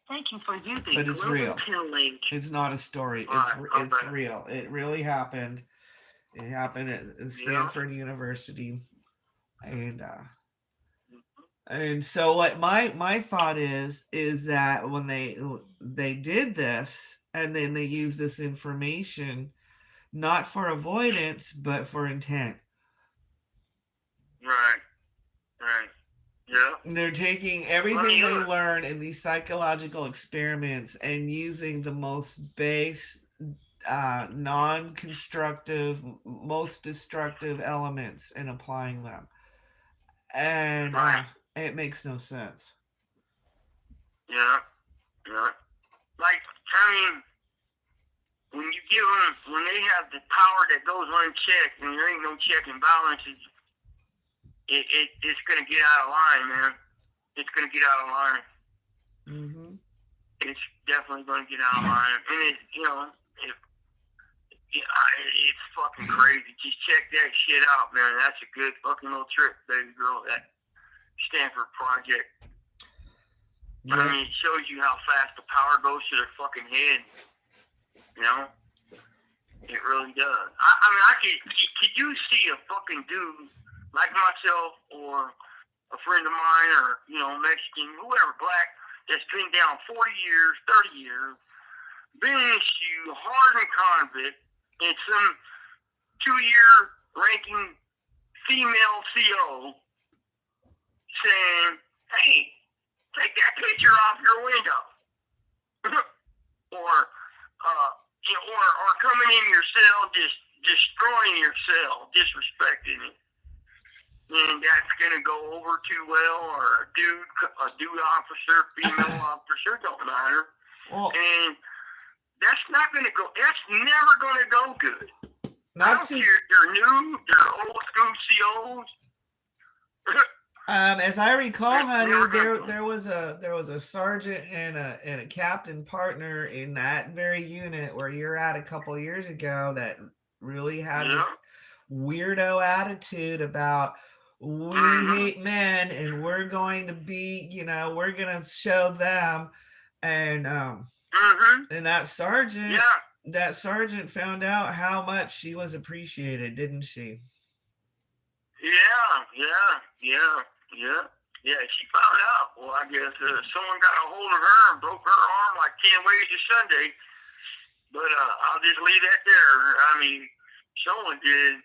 Thank you for using but it's Global real. Pill Link. It's not a story. It's real. It really happened. It happened at Stanford University, and so what my thought is that when they did this and then they used this information not for avoidance but for intent. Right. Right. Yeah. They're taking everything they learn in these psychological experiments and using the most base, non-constructive, most destructive elements and applying them. And Right. it makes no sense. Yeah. Yeah. Like, I mean, when you give them, when they have the power that goes unchecked and there ain't no check and balances, it's gonna get out of line, man. It's gonna get out of line. Mm-hmm. It's definitely gonna get out of line, and it's fucking crazy. Just check that shit out, man. That's a good fucking little trip, baby girl. That Stanford project. Yeah. I mean, it shows you how fast the power goes to their fucking head. You know, it really does. I mean, could you see a fucking dude like myself or a friend of mine or, Mexican, whoever, black, that's been down 40 years, 30 years, been in issue, hardened convict, and some 2-year ranking female CO saying, hey, take that picture off your window. or coming in your cell, just destroying your cell, disrespecting it. And that's going to go over too well, or a dude officer, female officer, don't matter. Well, and that's not going to go, that's never going to go good. I don't care if they're new, they're old school COs. As I recall, honey, there was a sergeant and a captain partner in that very unit where you're at a couple years ago that really had this weirdo attitude about we hate men and we're going to be, we're gonna show them, and and that sergeant found out how much she was appreciated, didn't she? Yeah, she found out. Well, I guess someone got a hold of her and broke her arm like 10 ways to Sunday. But I'll just leave that there. I mean, someone did.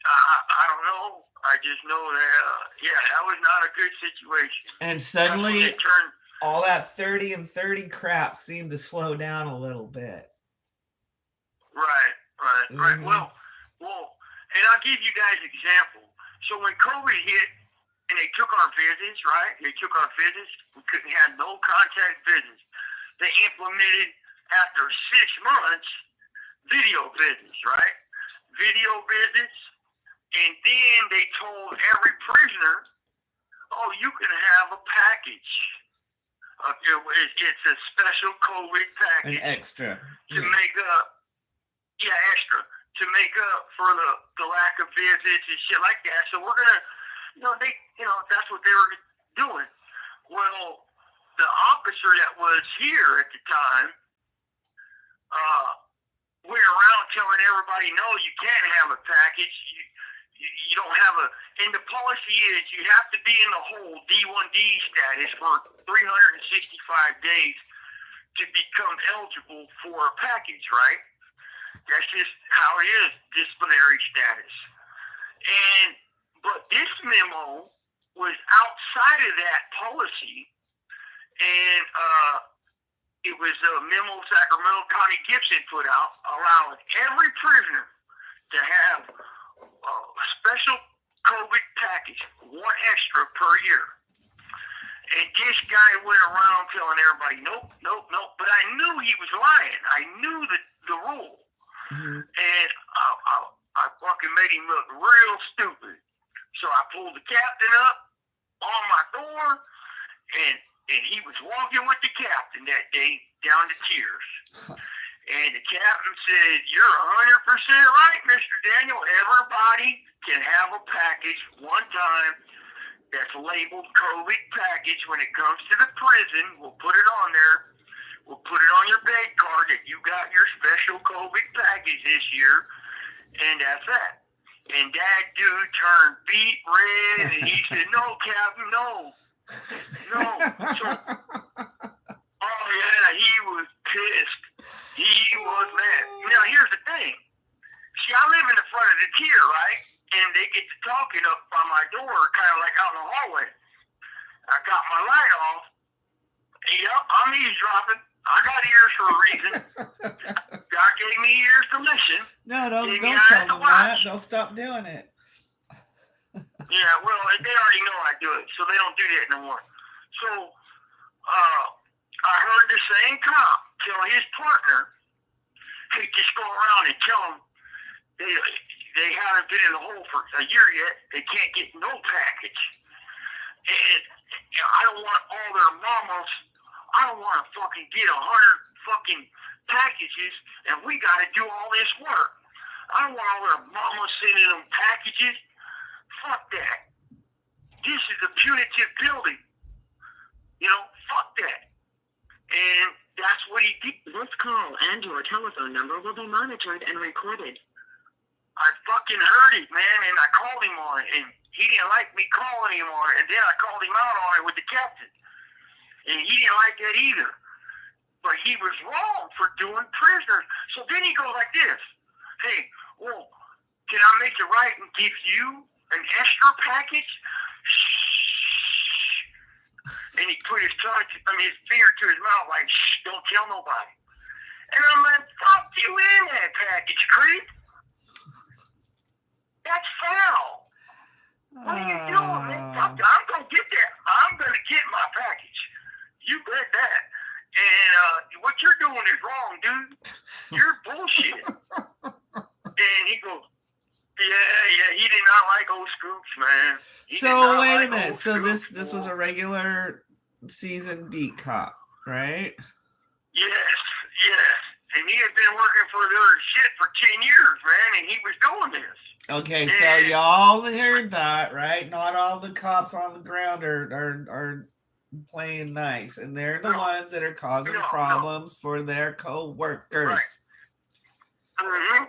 I don't know. I just know that, that was not a good situation. And suddenly, all that 30 and 30 crap seemed to slow down a little bit. Right. Well, and I'll give you guys an example. So when COVID hit, and they took our visits, right? They took our visits. We couldn't have no contact visits. They implemented, after 6 months, video visits, right? Video visits. And then they told every prisoner, oh, you can have a package. It's a special COVID package. An extra. To make up. Yeah, extra. To make up for the lack of visits and shit like that. So we're going to, that's what they were doing. Well, the officer that was here at the time went around telling everybody, no, you can't have a package. You don't have and the policy is you have to be in the whole D1D status for 365 days to become eligible for a package, right? That's just how it is, disciplinary status. But this memo was outside of that policy, and it was a memo Sacramento County Gibson put out allowing every prisoner to have a special COVID package, one extra per year. And this guy went around telling everybody, nope, nope, nope. But I knew he was lying. I knew the rule. Mm-hmm. And I fucking made him look real stupid. So I pulled the captain up on my door, and he was walking with the captain that day down to tears. And the captain said, "You're 100% right, Mr. Daniel. Everybody can have a package one time that's labeled COVID package. When it comes to the prison, we'll put it on there. We'll put it on your bed card that you got your special COVID package this year, and that's that." And that dude turned beet red, and he said, "No, Captain, no. No." So, oh, yeah, he was pissed. He was mad. Now, here's the thing. See, I live in the front of the tier, right? And they get to talking up by my door, kind of like out in the hallway. I got my light off. Yep, I'm eavesdropping. I got ears for a reason. God gave me ears to listen. No, don't tell them that. They'll stop doing it. Yeah, well, they already know I do it, so they don't do that no more. So, I heard the same cop tell his partner, "Hey, just go around and tell them they haven't been in the hole for a year yet. They can't get no package. And I don't want all their mamas. I don't want to fucking get 100 fucking packages, and we got to do all this work. I don't want all their mamas sending them packages. Fuck that. This is a punitive building. You know, fuck that." And that's what he did. This call and your telephone number will be monitored and recorded. I fucking heard it, man, and I called him on it, and he didn't like me calling him on it, and then I called him out on it with the captain, and he didn't like that either. But he was wrong for doing prisoners. So then he goes like this: "Hey, well, can I make it right and give you an extra package?" And he put his finger to his mouth like, "Shh, don't tell nobody." And I'm like, "Fuck you in that package, creep. That's foul. What are you doing, man? Fuck, I'm going to get that. I'm going to get my package. You bet that. And what you're doing is wrong, dude. You're bullshit." And he goes, yeah, he did not like old Scoops, man. So wait a minute. So this was a regular season beat cop, right? Yes. And he had been working for their shit for 10 years, man, and he was doing this. Okay, so y'all heard that, right? Not all the cops on the ground are playing nice, and they're the ones that are causing problems for their co-workers. Right.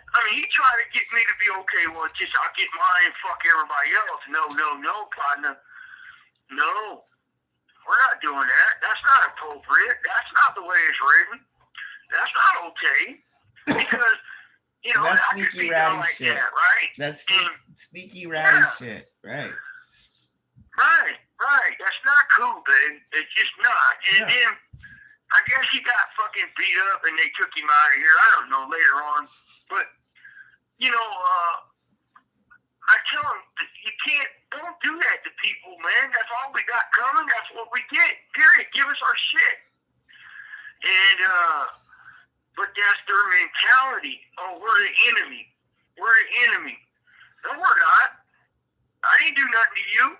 And he tried to get me to be okay. Well, just I'll get mine, fuck everybody else. No, partner. No, we're not doing that. That's not appropriate. That's not the way it's written. That's not okay. Because that's sneaky ratty like shit, that, right? That's sneaky ratty shit, right? Right. That's not cool, babe. It's just not. And then I guess he got fucking beat up and they took him out of here. I don't know, later on. But, I tell him, don't do that to people, man. That's all we got coming. That's what we get. Period. Give us our shit. And, but that's their mentality. Oh, we're the enemy. We're the enemy. No, we're not. I didn't do nothing to you.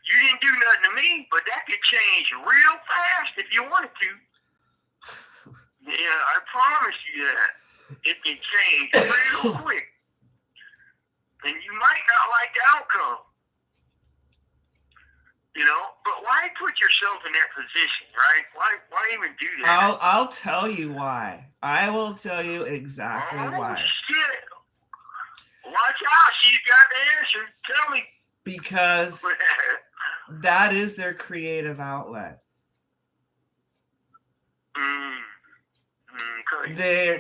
You didn't do nothing to me, but that could change real fast if you wanted to. Yeah, I promise you that. It can change real quick. And you might not like the outcome. But why put yourself in that position, right? Why even do that? I'll tell you why. I will tell you exactly why. Shit. Watch out, she's got the answer. Tell me. Because that is their creative outlet. They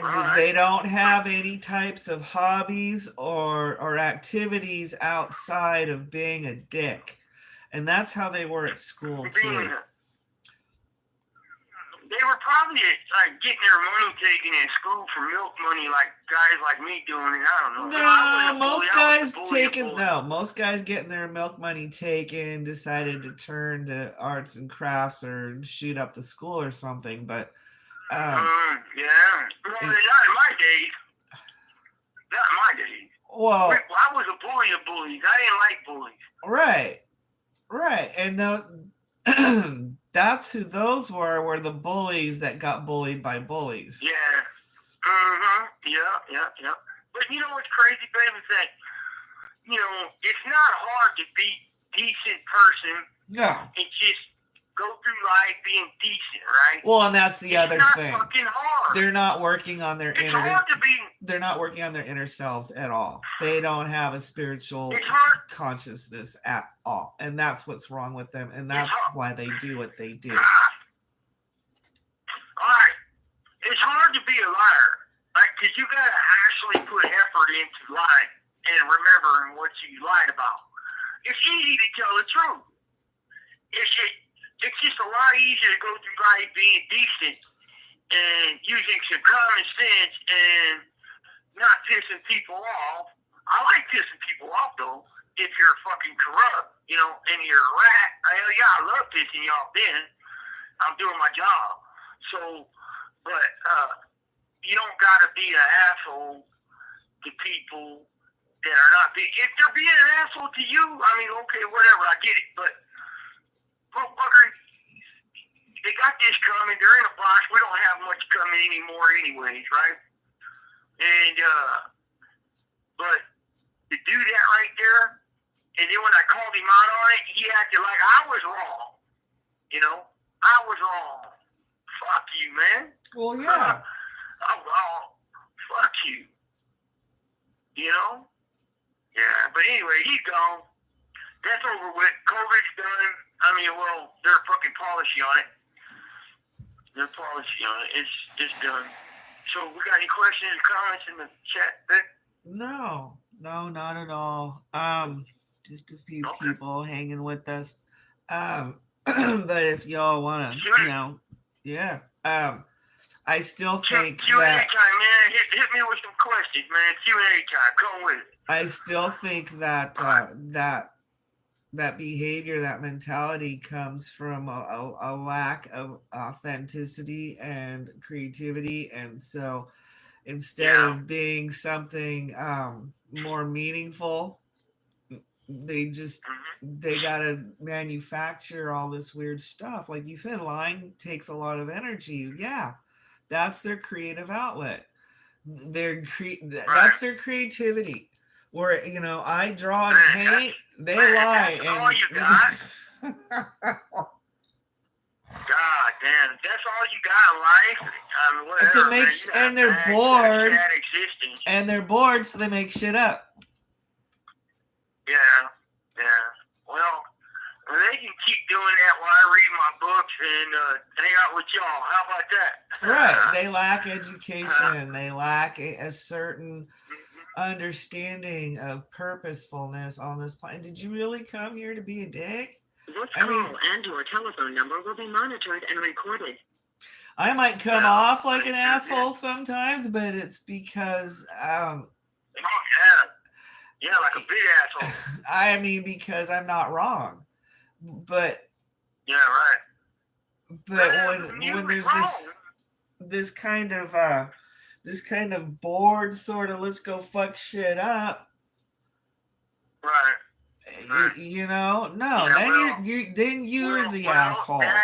don't have any types of hobbies or activities outside of being a dick. And that's how they were at school too. They were probably like getting their money taken in school for milk money, like guys like me doing it. I don't know. No, most guys getting their milk money taken decided to turn to arts and crafts or shoot up the school or something. But yeah, well, not in my days. Not in my days. Well, I was a bully of bullies. I didn't like bullies. Right, and that's who those were the bullies that got bullied by bullies. Yeah. Yeah. But you know what's crazy, baby? Is that, it's not hard to be a decent person. No. And just go through life being decent, right? Well, and that's the other thing. It's not fucking hard. They're not working on their They're not working on their inner selves at all. They don't have a spiritual consciousness at all. And that's what's wrong with them. And that's why they do what they do. All right. It's hard to be a liar. Like, because you got to actually put effort into lying and remembering what you lied about. It's easy to tell the truth. It's just a lot easier to go through life being decent and using some common sense and not pissing people off. I like pissing people off, though, if you're fucking corrupt, and you're a rat. Hell yeah, I love pissing you off then. I'm doing my job. So, but you don't got to be an asshole to people that are not being. If they're being an asshole to you, I mean, okay, whatever, I get it. But fucker, they got this coming. They're in a box. We don't have much coming anymore, anyways, right? And but to do that right there, and then when I called him out on it, he acted like I was wrong. I was wrong. Fuck you, man. Well, yeah. I'm wrong. Fuck you. Yeah, but anyway, he's gone. That's over with. COVID's done. I mean, well, they're fucking polishing on it. It's done. So, we got any questions or comments in the chat, Vic? No, not at all. Just a few people hanging with us. But if y'all want to, yeah. I still think Q&A that time, man. Hit me with some questions, man. Q&A time. Come with it. I still think that that behavior, that mentality comes from a lack of authenticity and creativity, and so instead of being something more meaningful, they gotta manufacture all this weird stuff. Like you said, lying takes a lot of energy. Yeah, that's their creative outlet. That's their creativity. Where I draw and paint, they lie. That's all you got. God damn, that's all you got in life. Whatever, and they're bored. And they're bored, so they make shit up. Yeah. Well, they can keep doing that while I read my books and hang out with y'all. How about that? Right. They lack education. They lack a certain understanding of purposefulness on this planet. Did you really come here to be a dick? This call and your telephone number will be monitored and recorded. I might come off like an asshole sometimes, but it's because yeah, like a big asshole. I mean, because I'm not wrong. But yeah, right. But when there's this kind of bored sort of let's go fuck shit up. Right. Then you're the asshole. That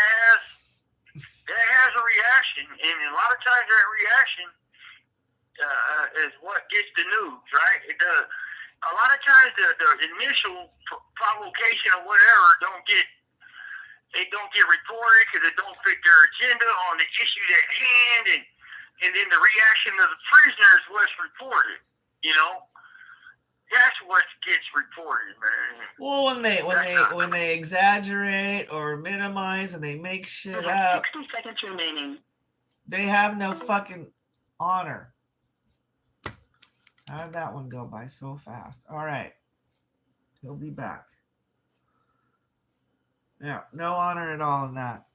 has a reaction, and a lot of times that reaction is what gets the news, right? A lot of times the initial provocation or whatever don't get reported because it don't fit their agenda on the issue at hand, and then the reaction of the prisoner is what's reported. That's what gets reported, man. Well, when they exaggerate or minimize and they make shit up, 60 seconds remaining. They have no fucking honor. How did that one go by so fast? All right, he'll be back. Yeah, no honor at all in that.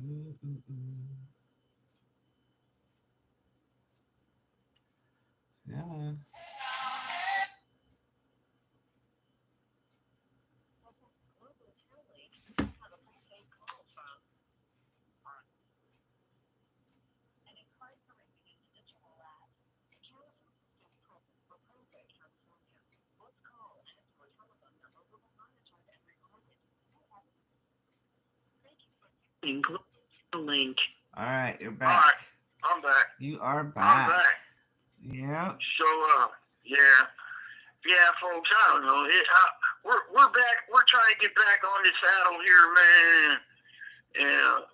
Yeah. Include the link. All right, you're All back. right, I'm back. You are I'm back. back. Yeah. So, yeah, folks. I don't know. We're back. We're trying to get back on the saddle here, man. And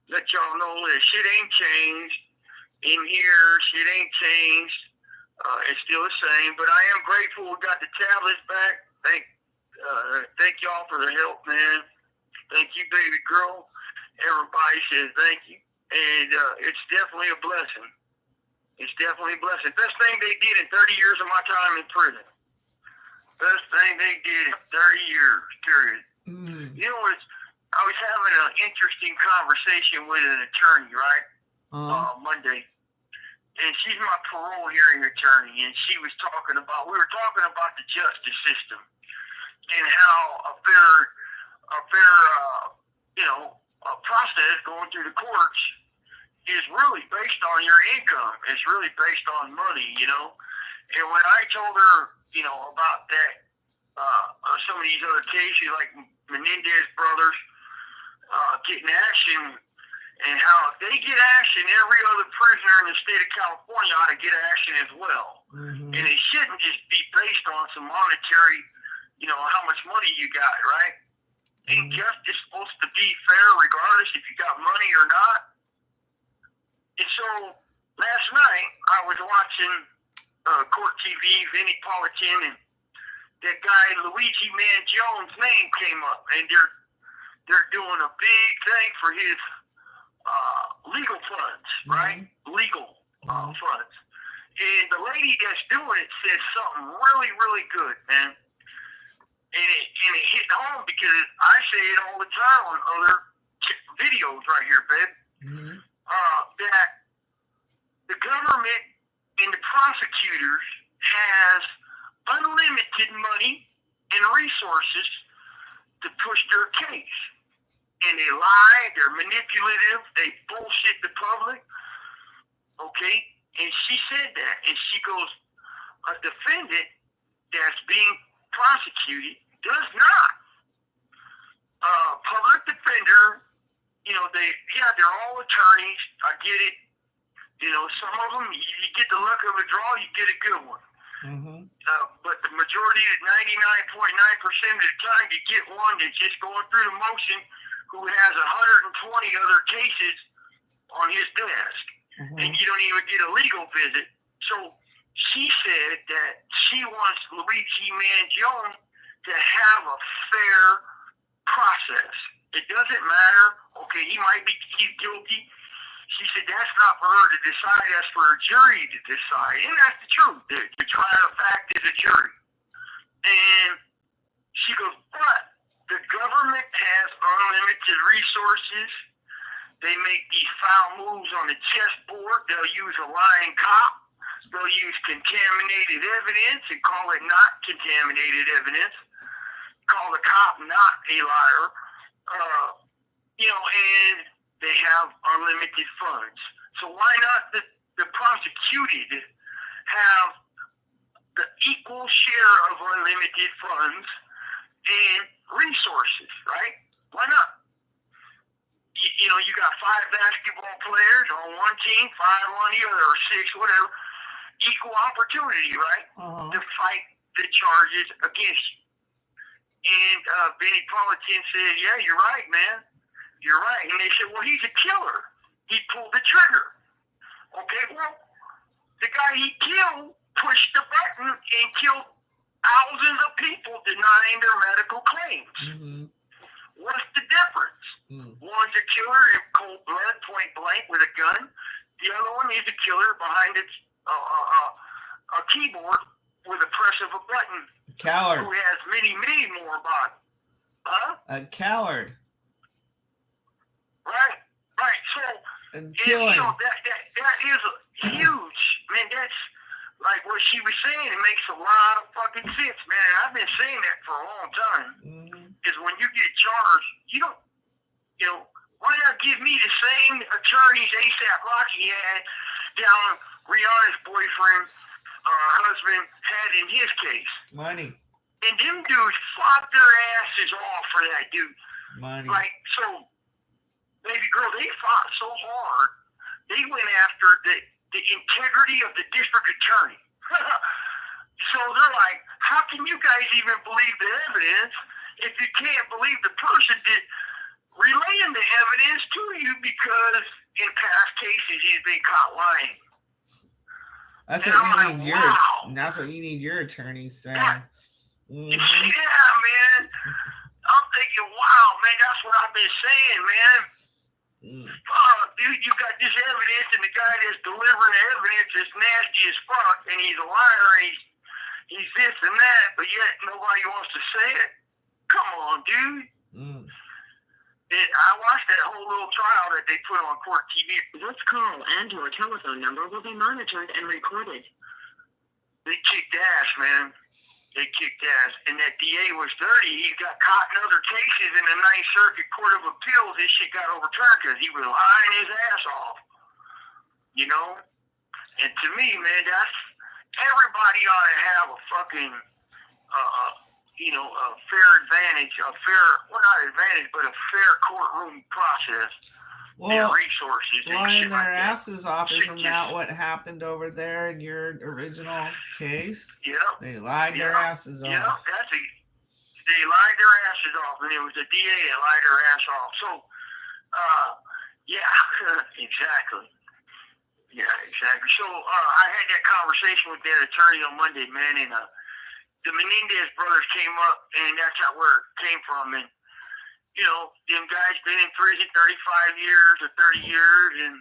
let y'all know that shit ain't changed in here. Shit ain't changed. It's still the same. But I am grateful we got the tablets back. Thank y'all for the help, man. Thank you, baby girl. Everybody says thank you. And it's definitely a blessing. It's definitely a blessing. Best thing they did in 30 years of my time in prison. Best thing they did in 30 years, period. You know, I was having an interesting conversation with an attorney, right? Monday. And she's my parole hearing attorney. And we were talking about the justice system and how a fair process going through the courts is really based on your income. It's really based on money, you know. And when I told her, you know, about that, some of these other cases like Menendez brothers getting action, and how if they get action, every other prisoner in the state of California ought to get action as well. And it shouldn't just be based on some monetary, you know, how much money you got, right? Ain't justice supposed to be fair regardless if you got money or not? And so last night I was watching Court TV, Vinnie Politan, and that guy Luigi Man Jones' name came up, and they're doing a big thing for his legal funds, right? Legal funds. And the lady that's doing it says something really, really good, man. And it hit home because I say it all the time on other videos right here, babe. That the government and the prosecutors has unlimited money and resources to push their case. And they lie, they're manipulative, they bullshit the public. Okay? And she said that. And she goes, a defendant that's being prosecuted does not. Public defender, you know, they're all attorneys. I get it. You know, some of them, you get the luck of a draw, you get a good one. But the majority, 99.9% of the time, you get one that's just going through the motion who has 120 other cases on his desk. And you don't even get a legal visit. So she said that she wants Luigi Man Jones to have a fair process. It doesn't matter. Okay, he's guilty. She said that's not for her to decide. That's for a jury to decide. And that's the truth. The trial of fact is a jury. And she goes, but the government has unlimited resources. They make these foul moves on the chessboard. They'll use a lying cop. They'll use contaminated evidence and call it not contaminated evidence. Call the cop not a liar. You know, and they have unlimited funds. So why not the prosecuted have the equal share of unlimited funds and resources, right? Why not? You know, you got 5 basketball players on one team, 5 on the other, or 6, whatever. Equal opportunity, right? To fight the charges against you. And Benny Politan said, yeah, you're right, man. You're right. And they said, well, he's a killer. He pulled the trigger. Okay, well, the guy he killed pushed the button and killed thousands of people denying their medical claims. What's the difference? One's a killer in cold blood, point blank, with a gun. The other one is a killer behind a keyboard with a press of a button. Coward. Who has many, many more bodies. Huh? A coward. Right. And You killing. know, that is huge, man. That's like what she was saying. It makes a lot of fucking sense, man. I've been saying that for a long time. Is when you get charged, you don't, you know, why not give me the same attorneys A$AP Rocky had down Rihanna's boyfriend, husband had in his case? Money. And them dudes fought their asses off for that dude. Money. Like, so, baby girl, they fought so hard, they went after the integrity of the district attorney. So they're like, how can you guys even believe the evidence if you can't believe the person that relaying the evidence to you because in past cases he's been caught lying? That's and what I'm you like, need your. wow. That's what you need your attorneys saying. Yeah, man. I'm thinking, wow, man, that's what I've been saying, man. Dude, you got this evidence, and the guy that's delivering the evidence is nasty as fuck, and he's a liar, and he's this and that, but yet nobody wants to say it. Come on, dude. I watched that whole little trial that they put on court TV. This call and your telephone number will be monitored and recorded. They kicked ass, man. They kicked ass. And that DA was dirty. He got caught in other cases in the Ninth Circuit Court of Appeals. This shit got overturned because he was lying his ass off. You know? And to me, man, that's... Everybody ought to have a fucking... you know, a fair advantage, well, not advantage, but a fair courtroom process. Well, resources. Lying their like asses off, isn't that what happened over there in your original case? Yep. They lied their asses off. Yep, they lied their asses off, and it was the DA that lied their ass off. So, yeah, exactly. Yeah, exactly. So, I had that conversation with that attorney on Monday, man, and the Menendez brothers came up, and that's where it came from, and you know, them guys been in prison 35 years or 30 years, and,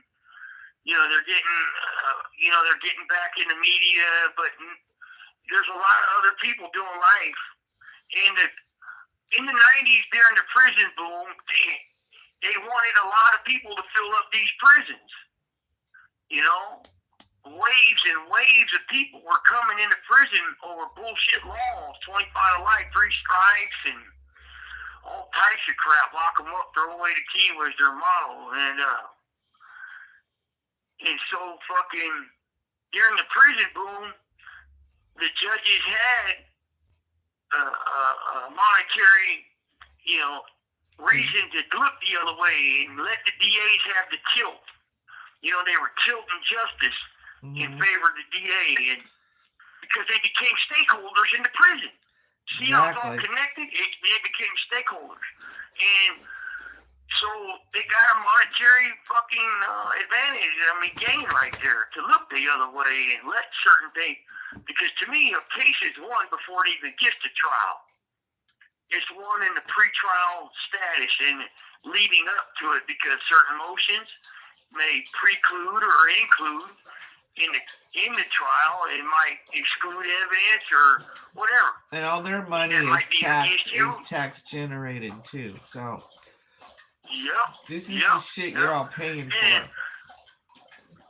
you know, they're getting back in the media, but there's a lot of other people doing life. And in the 90s, during the prison boom, they wanted a lot of people to fill up these prisons. You know, waves and waves of people were coming into prison over bullshit laws, 25 to life, 3 strikes, and all types of crap. Lock them up, throw away the key was their motto. And so fucking during the prison boom, the judges had a monetary, you know, reason to look the other way and let the DAs have the tilt. You know, they were tilting justice in favor of the DA, and because they became stakeholders in the prison. See how it's all connected? They became stakeholders. And so they got a monetary fucking advantage, gain right there to look the other way and let certain things. Because to me, a case is won before it even gets to trial. It's won in the pretrial status and leading up to it because certain motions may preclude or include in the trial, it might exclude evidence or whatever. And all their money is tax generated too. So this is the shit you're all paying for.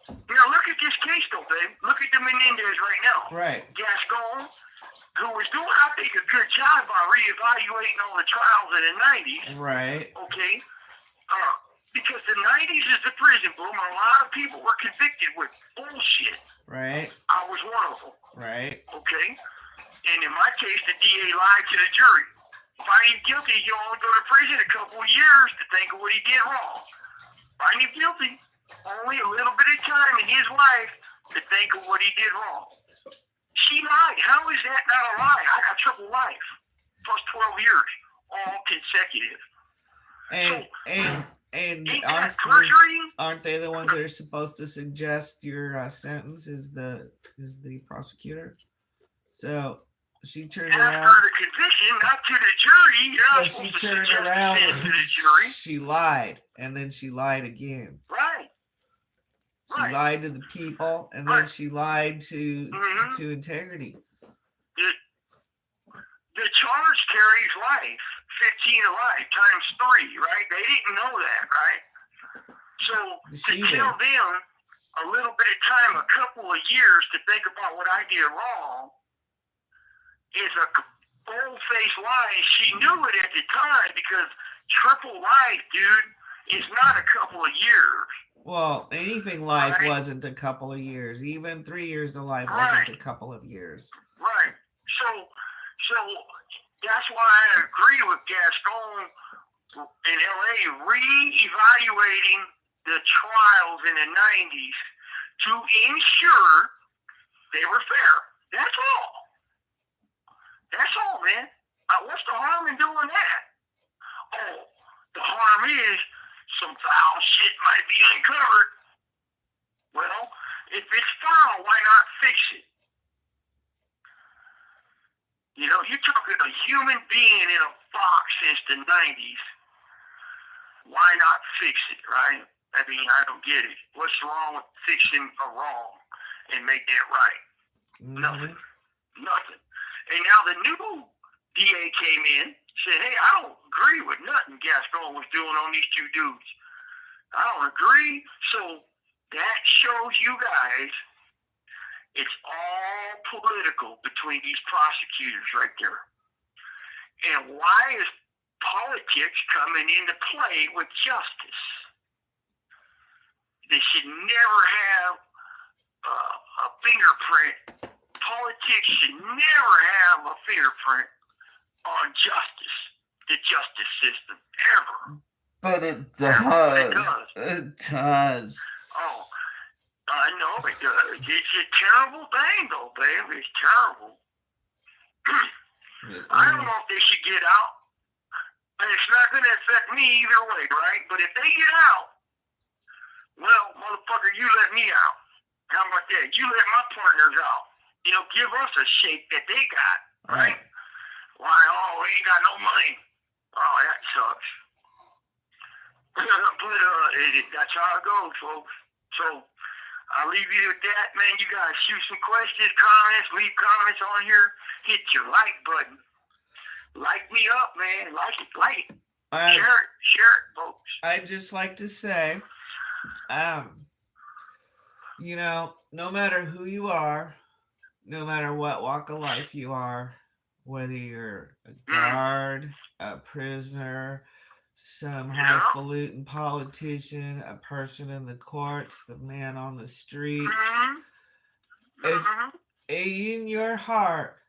Now look at this case though, babe. Look at the Menendez right now. Right. Gascon, who was doing, I think, a good job by reevaluating all the trials in the 90s. Right. Okay. Because the 90s is the prison boom, and a lot of people were convicted with bullshit. Right. I was one of them. Right. Okay? And in my case, the DA lied to the jury. Find him guilty, he'll only go to prison a couple of years to think of what he did wrong. Find him guilty, only a little bit of time in his life to think of what he did wrong. She lied. How is that not a lie? I got triple life. Plus 12 years, all consecutive. And aren't they the ones that are supposed to suggest your sentence? Is the prosecutor? So she turned around. After the conviction, not to the jury. So she turned around and to the jury. She lied, and then she lied again. Right. She lied to the people, and then she lied to integrity. The charge carries life. 15 to life times 3, right? They didn't know that, right? So to Deceiving. tell them a little bit of time, a couple of years to think about what I did wrong is a full-faced lie. And she knew it at the time because triple life, dude, is not a couple of years. Well, anything life Right. wasn't a couple of years. Even 3 years to life Right. wasn't a couple of years. Right. So that's why I agree with Gaston in LA re-evaluating the trials in the 90s to ensure they were fair. That's all. That's all, man. What's the harm in doing that? Oh, the harm is some foul shit might be uncovered. Well, if it's foul, why not fix it? You know, you're talking a human being in a box since the 90s. Why not fix it, right? I mean, I don't get it. What's wrong with fixing a wrong and making it right? Nothing. Nothing. And now the new DA came in, said, hey, I don't agree with nothing Gaston was doing on these two dudes. I don't agree. So that shows you guys it's all political between these prosecutors right there. And why is politics coming into play with justice? They should never have a fingerprint. Politics should never have a fingerprint on justice, the justice system, ever. But it does. It does. It does. Oh, I know it does. It's a terrible thing, though, babe. It's terrible. I don't know if they should get out. And it's not going to affect me either way, right? But if they get out, well, motherfucker, you let me out. How about that? You let my partners out. You know, give us a shake that they got, right? Why, oh, we ain't got no money. Oh, that sucks. But that's how it goes, folks. So I'll leave you with that, man. You guys shoot some questions, comments, leave comments on here. Hit your like button. Like me up, man. Like it. Share it, folks. I'd just like to say, you know, no matter who you are, no matter what walk of life you are, whether you're a guard, a prisoner, some highfalutin politician, a person in the courts, the man on the streets, if in your heart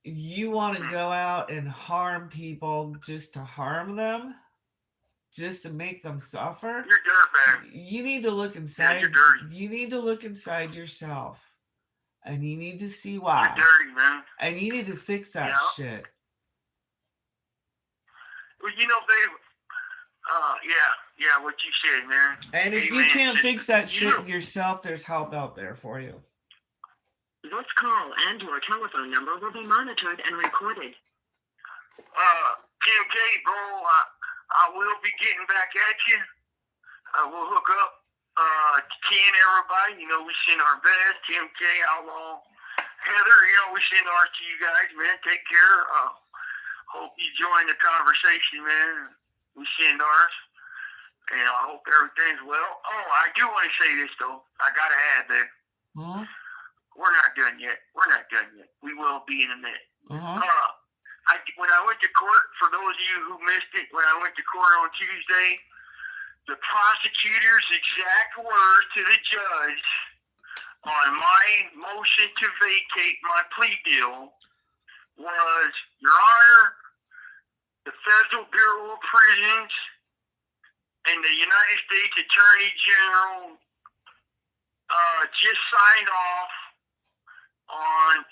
you want to go out and harm people just to harm them, just to make them suffer, you're dirtbag. you need to look inside. Yeah, you're dirty. You need to look inside yourself, and you need to see why. You're dirty, man. And you need to fix that shit. Well, you know, babe. Yeah, what you said, man. And if you can't fix that shit yourself, there's help out there for you. This call and your telephone number will be monitored and recorded. Tim K, bro, I will be getting back at you. We'll hook up. Ken, everybody, you know, we send our best. Tim K, Outlaw, Heather, you know, we send ours to you guys, man. Take care. Hope you join the conversation, man. We send ours. And I hope everything's well. Oh, I do want to say this, though. I got to add that. Huh? We're not done yet. We will be in a minute. When I went to court, for those of you who missed it, when I went to court on Tuesday, the prosecutor's exact words to the judge on my motion to vacate my plea deal was, Your Honor, the Federal Bureau of Prisons and the United States Attorney General just signed off on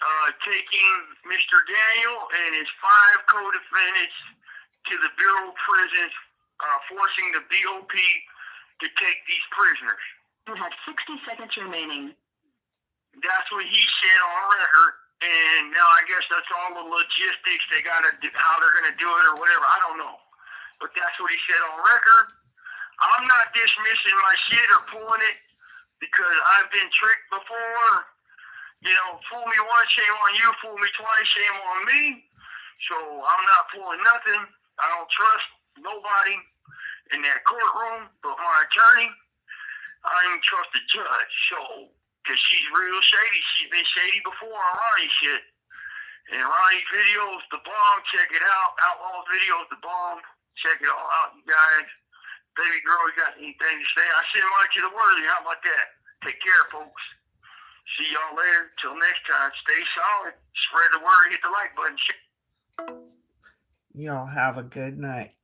taking Mr. Daniel and his 5 co-defendants to the Bureau of Prisons, forcing the BOP to take these prisoners. You have 60 seconds remaining. That's what he said on record, and now I guess that's all the logistics they gotta do, how they're gonna do it or whatever. I don't know, but that's what he said on record. I'm not dismissing my shit or pulling it because I've been tricked before. You know, fool me once, shame on you. Fool me twice, shame on me. So I'm not pulling nothing. I don't trust nobody. in that courtroom, but my attorney, I don't even trust the judge. So, because she's real shady. She's been shady before on Ronnie shit. And Ronnie's videos, the bomb, check it out. Outlaw videos, the bomb. Check it all out, you guys. Baby girl, you got anything to say? I send money to the worthy. How about that? Take care, folks. See y'all later. Till next time. Stay solid. Spread the word. Hit the like button. Y'all have a good night.